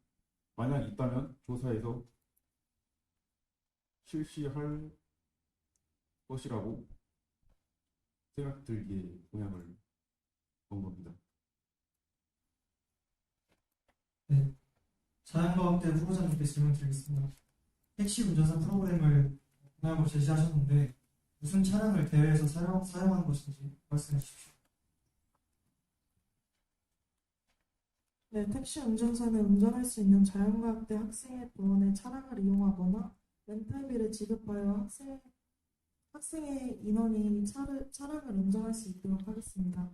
S2: 만약 있다면 조사해서 실시할 것이라고 생각 들기에 공약을 건 겁니다.
S10: 네, 자연과학대 후보자님께 질문 드리겠습니다. 택시 운전사 프로그램을 공약으로 제시하셨는데 무슨 차량을 대회에서 사용하는 것인지 말씀해 주십시오.
S4: 네, 택시 운전사는 운전할 수 있는 자연과학대 학생의 병원의 차량을 이용하거나 렌탈비를 지급하여 학생의 인원이 차량을 운전할 수 있도록 하겠습니다.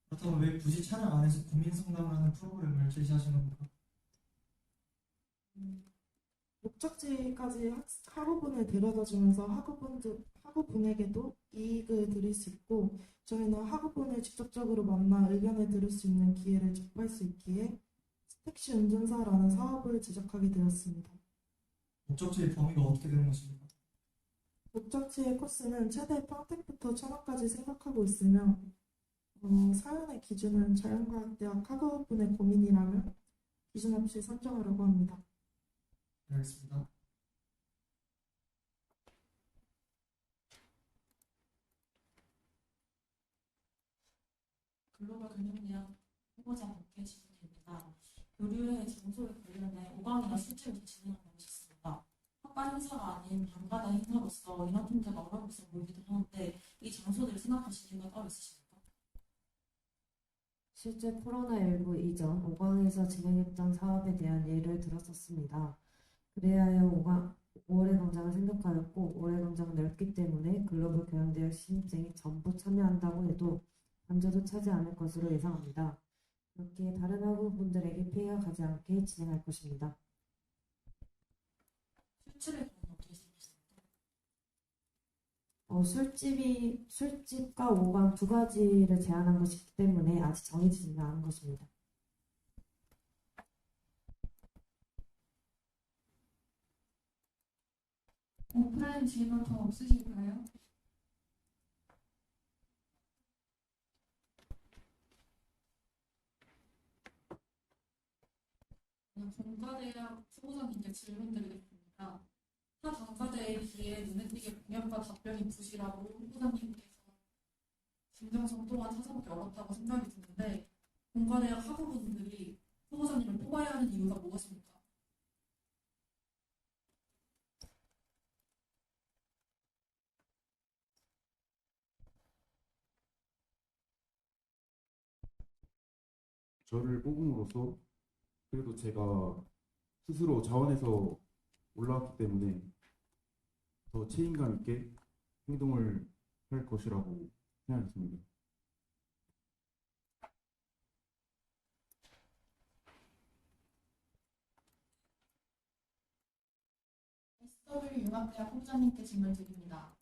S10: 그렇다면 왜 굳이 차량 안에서 고민 상담을 하는 프로그램을 제시하신 겁니까?
S4: 목적지까지 학우분을 데려다 주면서 학우분에게도 이익을 드릴 수 있고 저희는 학우분을 직접적으로 만나 의견을 들을 수 있는 기회를 접할 수 있기에 택시 운전사라는 사업을 제작하게 되었습니다.
S10: 목적지의 범위가 어떻게 되는 것입니까?
S4: 목적지의 코스는 최대 평택부터 천안까지 생각하고 있으며 사연의 기준은 자연과학대학 학우분의 고민이라면 기준 없이 선정하려고 합니다.
S10: 네, 알겠습니다.
S1: 글로벌 경영대학 후보자분께 질문드립니다. 교류의 장소에 관련해 오강이나 실제로 진행한다고 하셨습니다. 학과 행사가 아닌 단과대 행사로서 인원 통제가 어려울 것으로 보이기도 하는데 이 장소들을 생각하신 이유가 따로 있으십니까?
S3: 실제 코로나19 이전 5강에서 진행했던 사업에 대한 예를 들었었습니다. 그래야 해 오래광장을 생각하였고 오래광장은 넓기 때문에 글로벌 경영대학 신입생이 전부 참여한다고 해도 반조도 차지 않을 것으로 예상합니다. 그렇게 다른 학우분들에게 피해가 가지 않게 진행할 것입니다.
S1: 술집에 관한 어떻게 생각하십니까?
S3: 술집과 5강 두 가지를 제한한 것이기 때문에 아직 정해지지는 않은 것입니다.
S1: 오프라인 질문 더 없으실까요? 본과대학 후보자님께 질문드리겠습니다. 타 단과대에 비해 눈에 띄게 공약과 답변이 부실하고 후보자님께서 진정성 또한 찾아보기 어렵다고 생각이 드는데 본과대학 학우분들이 후보자님을 뽑아야 하는 이유가 무엇입니까?
S2: 저를 뽑음으로써 그래도 제가 스스로 자원해서 올라왔기 때문에 더 책임감 있게 행동을 할 것이라고 생각했습니다.
S9: SW 융합대학 후보자님께 질문 드립니다.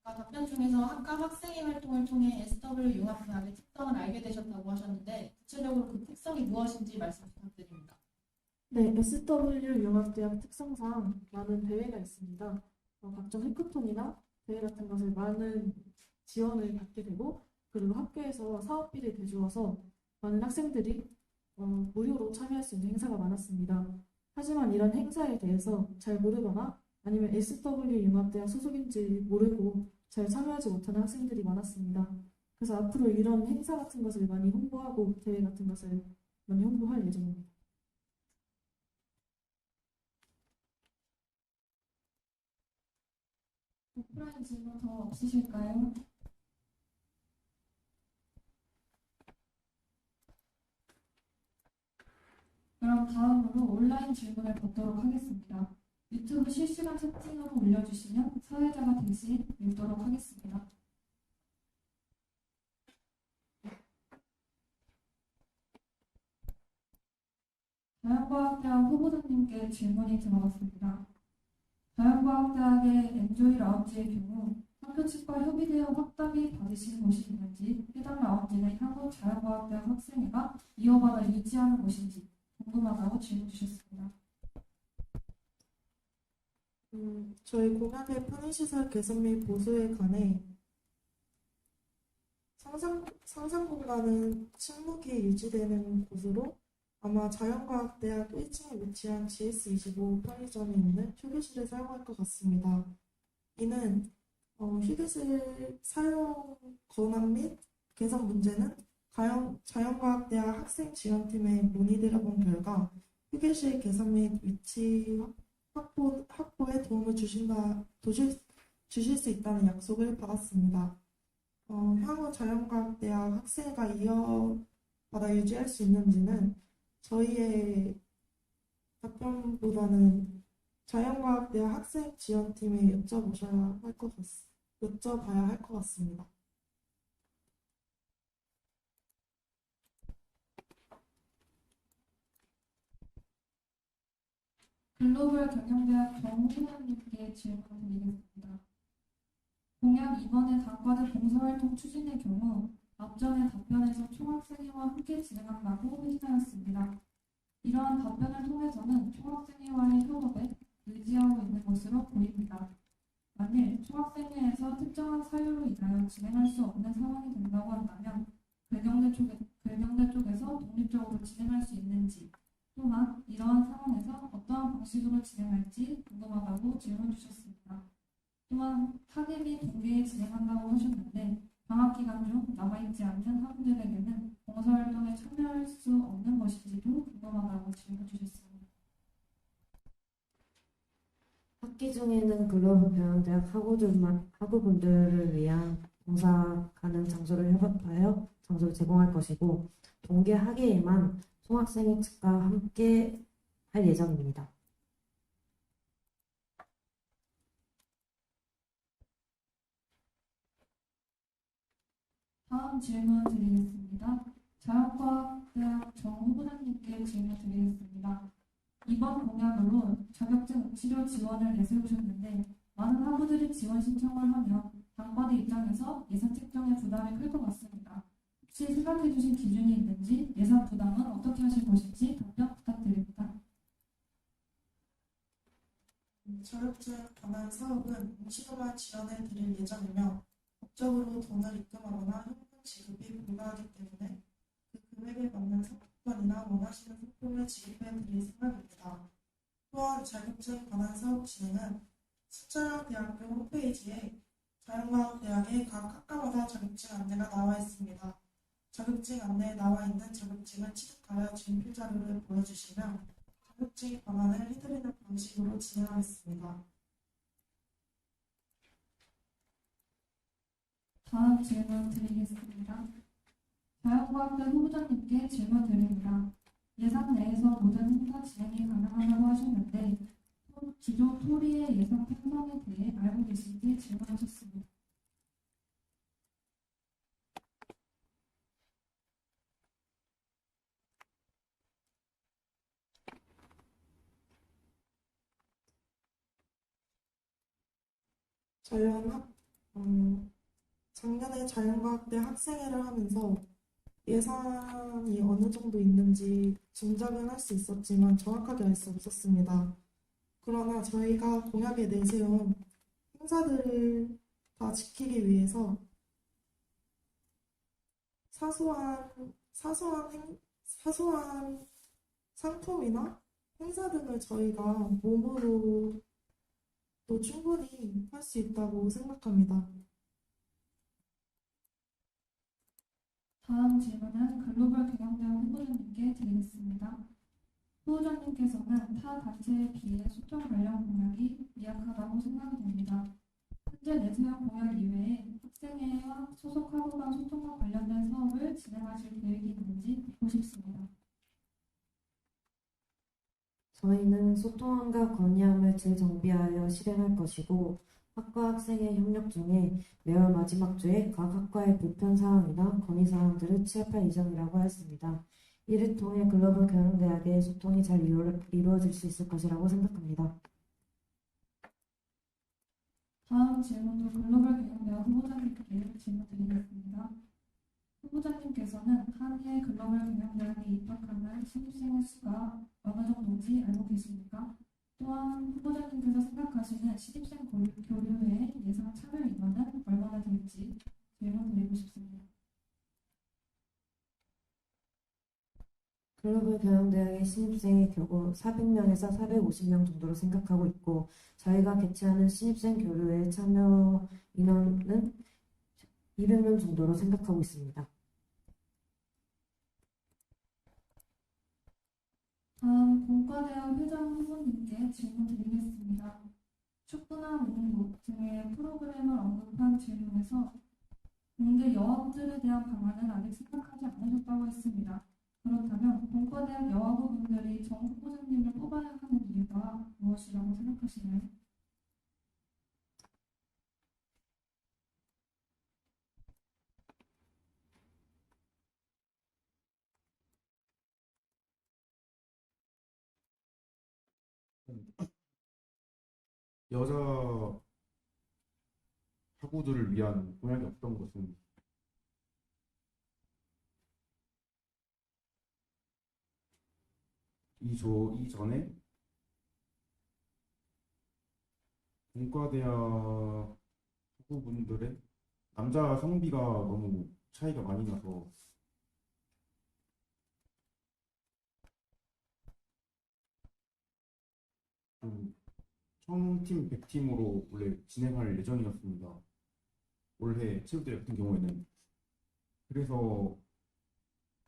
S9: 아까 답변 중에서 학과 학생회 활동을 통해 SW 융합대학의 특성을 알게 되셨다고 하셨는데 구체적으로 그 특성이 무엇인지 말씀 부탁드립니다.
S5: 네, SW 융합대학 특성상 많은 대회가 있습니다. 각종 해커톤이나 대회 같은 것을 많은 지원을 받게 되고 그리고 학교에서 사업비를 대주어서 많은 학생들이 무료로 참여할 수 있는 행사가 많았습니다. 하지만 이런 행사에 대해서 잘 모르거나 아니면 SW 융합대학 소속인지 모르고 잘 참여하지 못하는 학생들이 많았습니다. 그래서 앞으로 이런 행사 같은 것을 많이 홍보하고 대회 같은 것을 많이 홍보할 예정입니다.
S1: 오프라인 질문 더 없으실까요? 그럼 다음으로 온라인 질문을 받도록 하겠습니다. 유튜브 실시간 채팅으로 올려주시면 사회자가 대신 읽도록 하겠습니다. 자연과학대학 후보자님께 질문이 들어갔습니다. 자연과학대학의 엔조이 라운지의 경우 학교 측과 협의되어 확답이 받으신 곳이 있는지, 해당 라운지는 향후 자연과학대학 학생회가 이어받아 유지하는 곳인지 궁금하다고 질문 주셨습니다.
S4: 저희 공약의 편의시설 개선 및 보수에 관해 상상 공간은 침묵이 유지되는 곳으로 아마 자연과학대학 1층에 위치한 GS25 편의점에 있는 휴게실을 사용할 것 같습니다. 이는 휴게실 사용 권한 및 개선 문제는 자연과학대학 학생지원팀에 문의드려본 결과 휴게실 개선 및 위치 확보에 도움을 주실 수 있다는 약속을 받았습니다. 향후 자연과학대학 학생회가 이어받아 유지할 수 있는지는 저희의 답변보다는 자연과학대학 학생지원팀에 여쭤봐야 할 것 같습니다.
S1: 글로벌 경영대학 정훈현님께 질문 드리겠습니다. 공약 2번의 단과대 봉사활동 추진의 경우 앞전의 답변에서 총학생회와 함께 진행한다고 회신하였습니다. 이러한 답변을 통해서는 총학생회와의 협업에 의지하고 있는 것으로 보입니다. 만일 총학생회에서 특정한 사유로 인하여 진행할 수 없는 상황이 된다고 한다면 글경대 쪽에서 독립적으로 진행할 수 있는지, 또한 이러한 상황에서 어떠한 방식으로 진행할지 궁금하다고 질문 주셨습니다. 또한 학예 및 동계에 진행한다고 하셨는데 방학 기간 중 남아있지 않는 학우들에게는 봉사활동에 참여할 수 없는 것인지도 궁금하다고 질문 주셨습니다.
S3: 학기 중에는 글로벌 경영대학 학우분들을 위한 봉사 가능 장소를 협업하여 장소를 제공할 것이고, 동계 학예에만 총학생회 측과 함께 할 예정입니다.
S1: 다음 질문 드리겠습니다. 자연과학대학 정 후보자님께 질문 드리겠습니다. 이번 공약으로 자격증 치료 지원을 내세우셨는데 많은 학우들이 지원 신청을 하면 단과대 입장에서 예산 책정에 부담이 클 것 같습니다. 혹시 생각해 주신 기준이 있는지, 예산 부담은 어떻게 하실 것인지 답변 부탁드립니다.
S4: 자격증 관한 사업은 임시로만 지원해 드릴 예정이며 법적으로 돈을 입금하거나 현금 지급이 불가하기 때문에 그 금액에 맞는 상품권이나 원하시는 상품을 지급해 드릴 생각입니다. 또한 자격증 관한 사업 진행은 숫자대학교 홈페이지에 자연과학대학의 각 학과마다 자격증 안내가 나와 있습니다. 자격증 안내에 나와 있는 자격증을 취득하여 진필 자료를 보여주시면 자격증 권한을 해드리는 방식으로 진행하겠습니다.
S1: 다음 질문 드리겠습니다. 자연과학대 후보자님께 질문 드립니다. 예산 내에서 모든 행사 진행이 가능하다고 하셨는데 기존 토리의 예산 편성에 대해 알고 계신지 질문하셨습니다.
S4: 작년에 자연과학대 학생회를 하면서 예산이 어느 정도 있는지 짐작은 할 수 있었지만 정확하게 알 수 없었습니다. 그러나 저희가 공약에 내세운 행사들을 다 지키기 위해서 사소한 상품이나 행사 등을 저희가 몸으로 또 충분히 할 수 있다고 생각합니다.
S1: 다음 질문은 글로벌 경영대학 후보자님께 드리겠습니다. 후보자님께서는 타 단체에 비해 소통 관련 공약이 미약하다고 생각이 됩니다. 현재 내세운 공약 이외에 학생회와 소속하고 간 소통과 관련된 사업을 진행하실 계획이 있는지 묻고 싶습니다.
S3: 저희는 소통함과 건의함을 재정비하여 실행할 것이고 학과 학생의 협력 중에 매월 마지막 주에 각 학과의 불편사항이나 건의사항들을 취합할 예정이라고 하였습니다. 이를 통해 글로벌 경영대학의 소통이 잘 이루어질 수 있을 것이라고 생각합니다.
S1: 다음 질문도 글로벌 경영대학 후보자님께 질문드리겠습니다. 후보자님께서는 한해 글로벌 경영대학에 입학하는 신입생의 수가 어느 정도인지 알고 계십니까? 또한 후보자님께서 생각하시는 신입생 교류의 예상 참여 인원은 얼마나 될지 질문드리고 싶습니다.
S3: 글로벌 경영대학의 신입생의 경우 400명에서 450명 정도로 생각하고 있고 저희가 개최하는 신입생 교류의 참여 인원은 200명 정도로 생각하고 있습니다.
S1: 다음 공과대학 회장 후보님께 질문드리겠습니다. 축구나 농구 등의 프로그램을 언급한 질문에서 공대 여학부들에 대한 방안은 아직 생각하지 않으셨다고 했습니다. 그렇다면 공과대학 여학부분들이 정 후보자님을 뽑아야 하는 이유가 무엇이라고 생각하시나요?
S2: 여자 학우들을 위한 공약이 없던 것은 이전에 공과대학 학우분들의 남자 성비가 너무 차이가 많이 나서 청팀 100팀으로 원래 진행할 예정이었습니다. 올해 체육대회 같은 경우에는. 그래서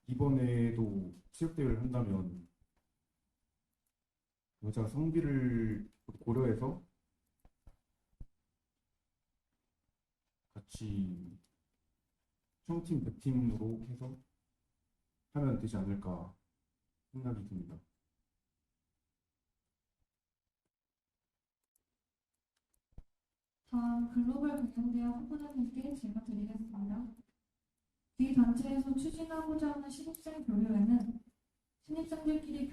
S2: 이번에도 체육대회를 한다면 여자 성비를 고려해서 같이 청팀 100팀으로 해서 하면 되지 않을까 생각이 듭니다.
S1: 다음 글로벌 경영대학 후보자님께 질문드리겠습니다. 이 단체에서 추진하고자 하는 신입생 교류회는 신입생들끼리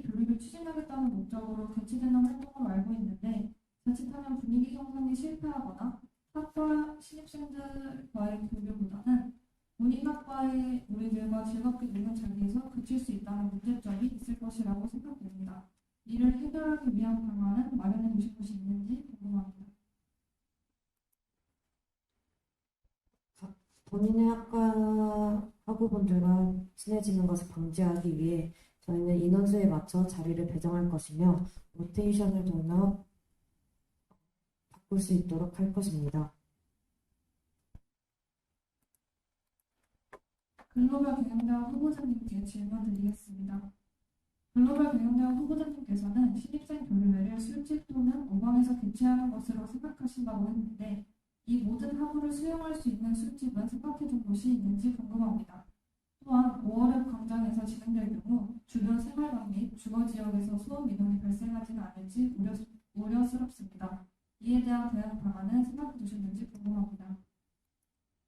S1: 교류를 추진하겠다는 목적으로 개최되는 활동으로 알고 있는데 자칫하면 분위기 형성이 실패하거나 학과 신입생들과의 교류보다는 본인 학과의 우리들과 즐겁게 노는 자리에서 그칠 수 있다는 문제점이 있을 것이라고 생각됩니다. 이를 해결하기 위한 방안은 마련해 두신 것이 있는지 궁금합니다.
S3: 본인의 학과 학우분들과 친해지는 것을 방지하기 위해 저희는 인원수에 맞춰 자리를 배정할 것이며 로테이션을 돌며 바꿀 수 있도록 할 것입니다.
S1: 글로벌 경영대학 후보자님께 질문드리겠습니다. 글로벌 경영대학 후보자님께서는 신입생 교류회를 술집 또는 오방에서 개최하는 것으로 생각하신다고 했는데 이 모든 학우를 수용할 수 있는 술집은 생각해 둔 곳이 있는지 궁금합니다. 또한 5월읍 광장에서 진행될 경우 주변 생활관 및 주거 지역에서 소음 민원이 발생하지는 않을지 우려스럽습니다. 이에 대한 대응 방안은 생각해 두셨는지 궁금합니다.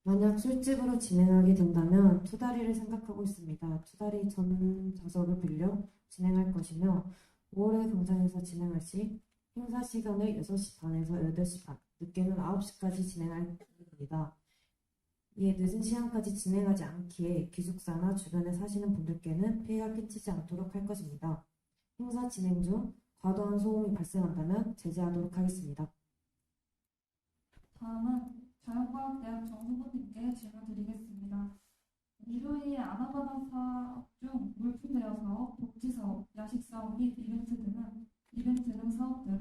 S3: 만약 술집으로 진행하게 된다면 투다리를 생각하고 있습니다. 투다리 전 좌석을 빌려 진행할 것이며 5월의 광장에서 진행할 시 행사 시간을 6시 반에서 8시 반, 늦게는 9시까지 진행할 예정입니다. 이에 늦은 시간까지 진행하지 않기에 기숙사나 주변에 사시는 분들께는 피해가 끼치지 않도록 할 것입니다. 행사 진행 중 과도한 소음이 발생한다면 제재하도록 하겠습니다.
S1: 다음은 자연과학대학 정 후보님께 질문드리겠습니다. 일요일 아나바다 사업 중 물품대여 사업, 복지 사업, 야식 사업 및 이벤트 등 사업들을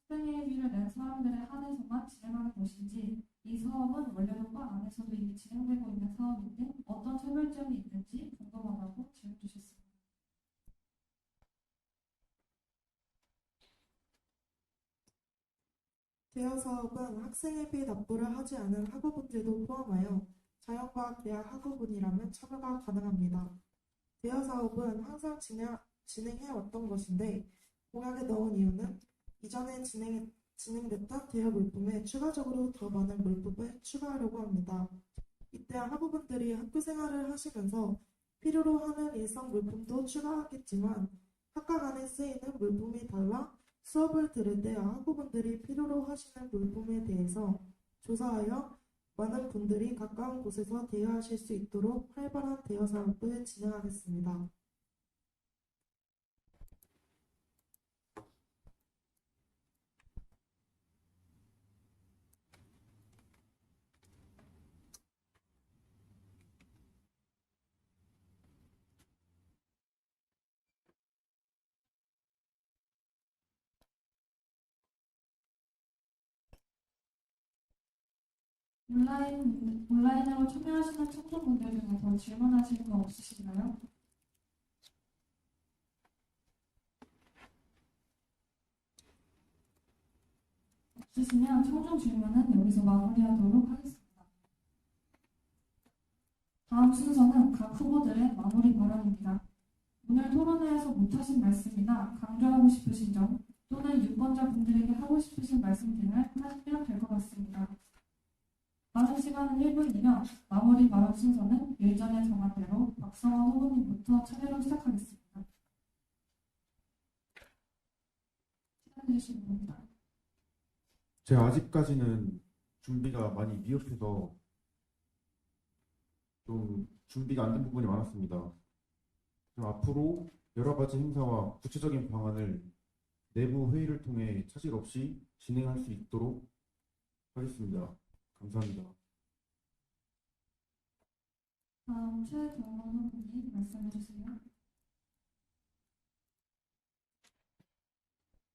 S1: 학생회비를 낸 사람들의 한해서만 진행하는 것인지 이 사업은 원래도 과 안에서도 이미 진행되고 있는 사업인데 어떤 차별점이 있는지 궁금하다고 질문 주셨습니다.
S4: 대여 사업은 학생회비 납부를 하지 않은 학우분들도 포함하여 자연과학대학 학우분이라면 참여가 가능합니다. 대여 사업은 항상 진행해왔던 것인데 공약에 넣은 이유는 이전에 진행됐던 대여 물품에 추가적으로 더 많은 물품을 추가하려고 합니다. 이때 학우분들이 학교 생활을 하시면서 필요로 하는 일상 물품도 추가하겠지만 학과 간에 쓰이는 물품이 달라 수업을 들을 때 학우분들이 필요로 하시는 물품에 대해서 조사하여 많은 분들이 가까운 곳에서 대여하실 수 있도록 활발한 대여 사업을 진행하겠습니다.
S1: 온라인으로 참여하시는 청소분들 중에 더 질문하실 거 없으신가요? 없으시면 청중 질문은 여기서 마무리하도록 하겠습니다. 다음 순서는 각 후보들의 마무리 발언입니다. 오늘 토론회에서 못하신 말씀이나 강조하고 싶으신 점 또는 유권자분들에게 하고 싶으신 말씀 등을 하시면 될 것 같습니다. 발언 시간은 1분이며 마무리 발언 순서는 일전에 정한 대로 박성원 후보님부터 차례로 시작하겠습니다. 시작해 주시면 됩니다.
S2: 제가 아직까지는 준비가 많이 미흡해서 좀 준비가 안 된 부분이 많았습니다. 그럼 앞으로 여러 가지 행사와 구체적인 방안을 내부 회의를 통해 차질 없이 진행할 수 있도록 하겠습니다. 감사합니다.
S1: 다음 최경원 후보님 말씀해 주세요.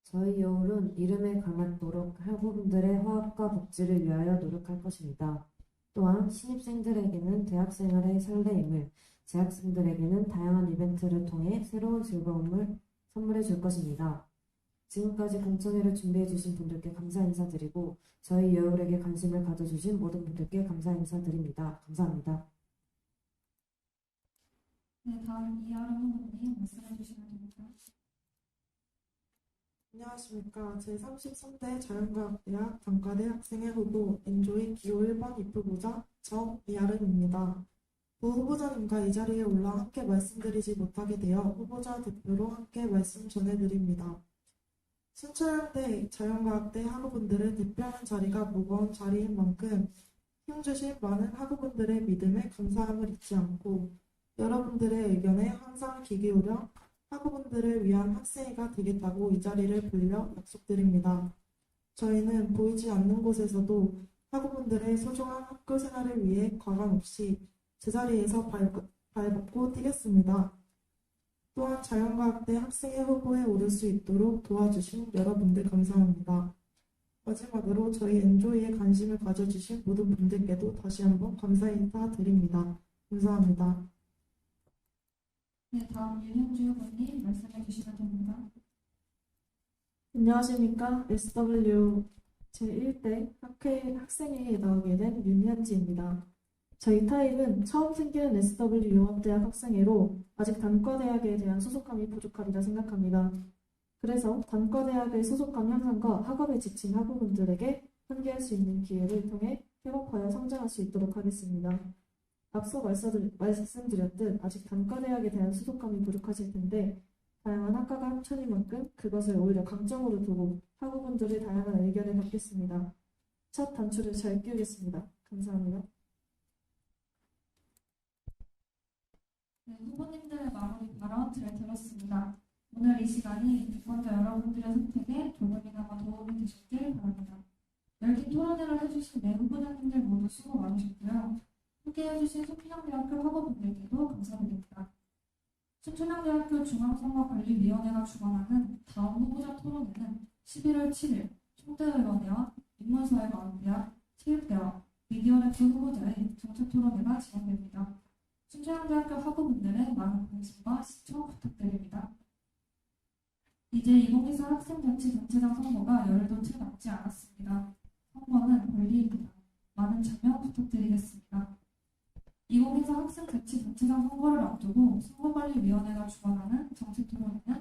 S3: 저희 여울은 이름에 걸맞도록 학우분들의 화합과 복지를 위하여 노력할 것입니다. 또한 신입생들에게는 대학생활의 설레임을, 재학생들에게는 다양한 이벤트를 통해 새로운 즐거움을 선물해 줄 것입니다. 지금까지 공청회를 준비해 주신 분들께 감사 인사드리고 저희 여울에게 관심을 가져주신 모든 분들께 감사 인사드립니다. 감사합니다.
S1: 네, 다음 이하람 후보님 말씀해 주시면 됩니다.
S4: 안녕하십니까. 제33대 자연과학대학 단과대 학생회 후보 엔조이 기호 1번 입후보자 정이아름입니다. 부 후보자님과 이 자리에 올라 함께 말씀드리지 못하게 되어 후보자 대표로 함께 말씀 전해드립니다. 신천향대 자연과학대 학우분들을 대표하는 자리가 무거운 자리인 만큼 힘주신 많은 학우분들의 믿음에 감사함을 잊지 않고 여러분들의 의견에 항상 귀 기울여 학우분들을 위한 학생회가 되겠다고 이 자리를 빌려 약속드립니다. 저희는 보이지 않는 곳에서도 학우분들의 소중한 학교 생활을 위해 과감 없이 제자리에서 발벗고 뛰겠습니다. 또한 자연과학대 학생회 후보에 오를 수 있도록 도와주신 여러분들 감사합니다. 마지막으로 저희 엔조이에 관심을 가져주신 모든 분들께도 다시 한번 감사 인사드립니다. 감사합니다.
S1: 네, 다음 윤현주 후보님 말씀해 주시면 됩니다.
S5: 안녕하십니까. SW 제1대 학생회에 나오게 된 윤현지입니다. 저희 타입은 처음 생기는 SW 융합대학 학생회로 아직 단과대학에 대한 소속감이 부족하리라 생각합니다. 그래서 단과대학의 소속감 향상과 학업에 지친 학우분들에게 함께할 수 있는 기회를 통해 협업하여 성장할 수 있도록 하겠습니다. 앞서 말씀드렸듯 아직 단과대학에 대한 소속감이 부족하실 텐데 다양한 학과가 합쳐진 만큼 그것을 오히려 강점으로 두고 학우분들의 다양한 의견을 받겠습니다. 첫 단추를 잘 끼우겠습니다. 감사합니다.
S1: 네, 후보님들의 마무리 발언 잘 들었습니다. 오늘 이 시간이 유권자 여러분들의 선택에 조금이나마 도움이 되셨길 바랍니다. 열띤 토론회를 해주신 네 후보자님들 모두 수고 많으셨고요. 함께해주신 순천향대학교 학우분들께도 감사드립니다. 순천향대학교 중앙선거관리위원회가 주관하는 다음 후보자 토론회는 11월 7일 총대의원회와 인문사회과학대학, 체육대학, 미디어랩 후보자의 정책토론회가 진행됩니다. 순천향대학교 학우분들의 많은 관심과 시청 부탁드립니다. 이제 2024 학생자치단체장 선거가 열흘도 채 남지 않았습니다. 많은 참여 부탁드리겠습니다. 2024 학생 대치 단체장 선거를 앞두고 선거관리위원회가 주관하는 정책토론회는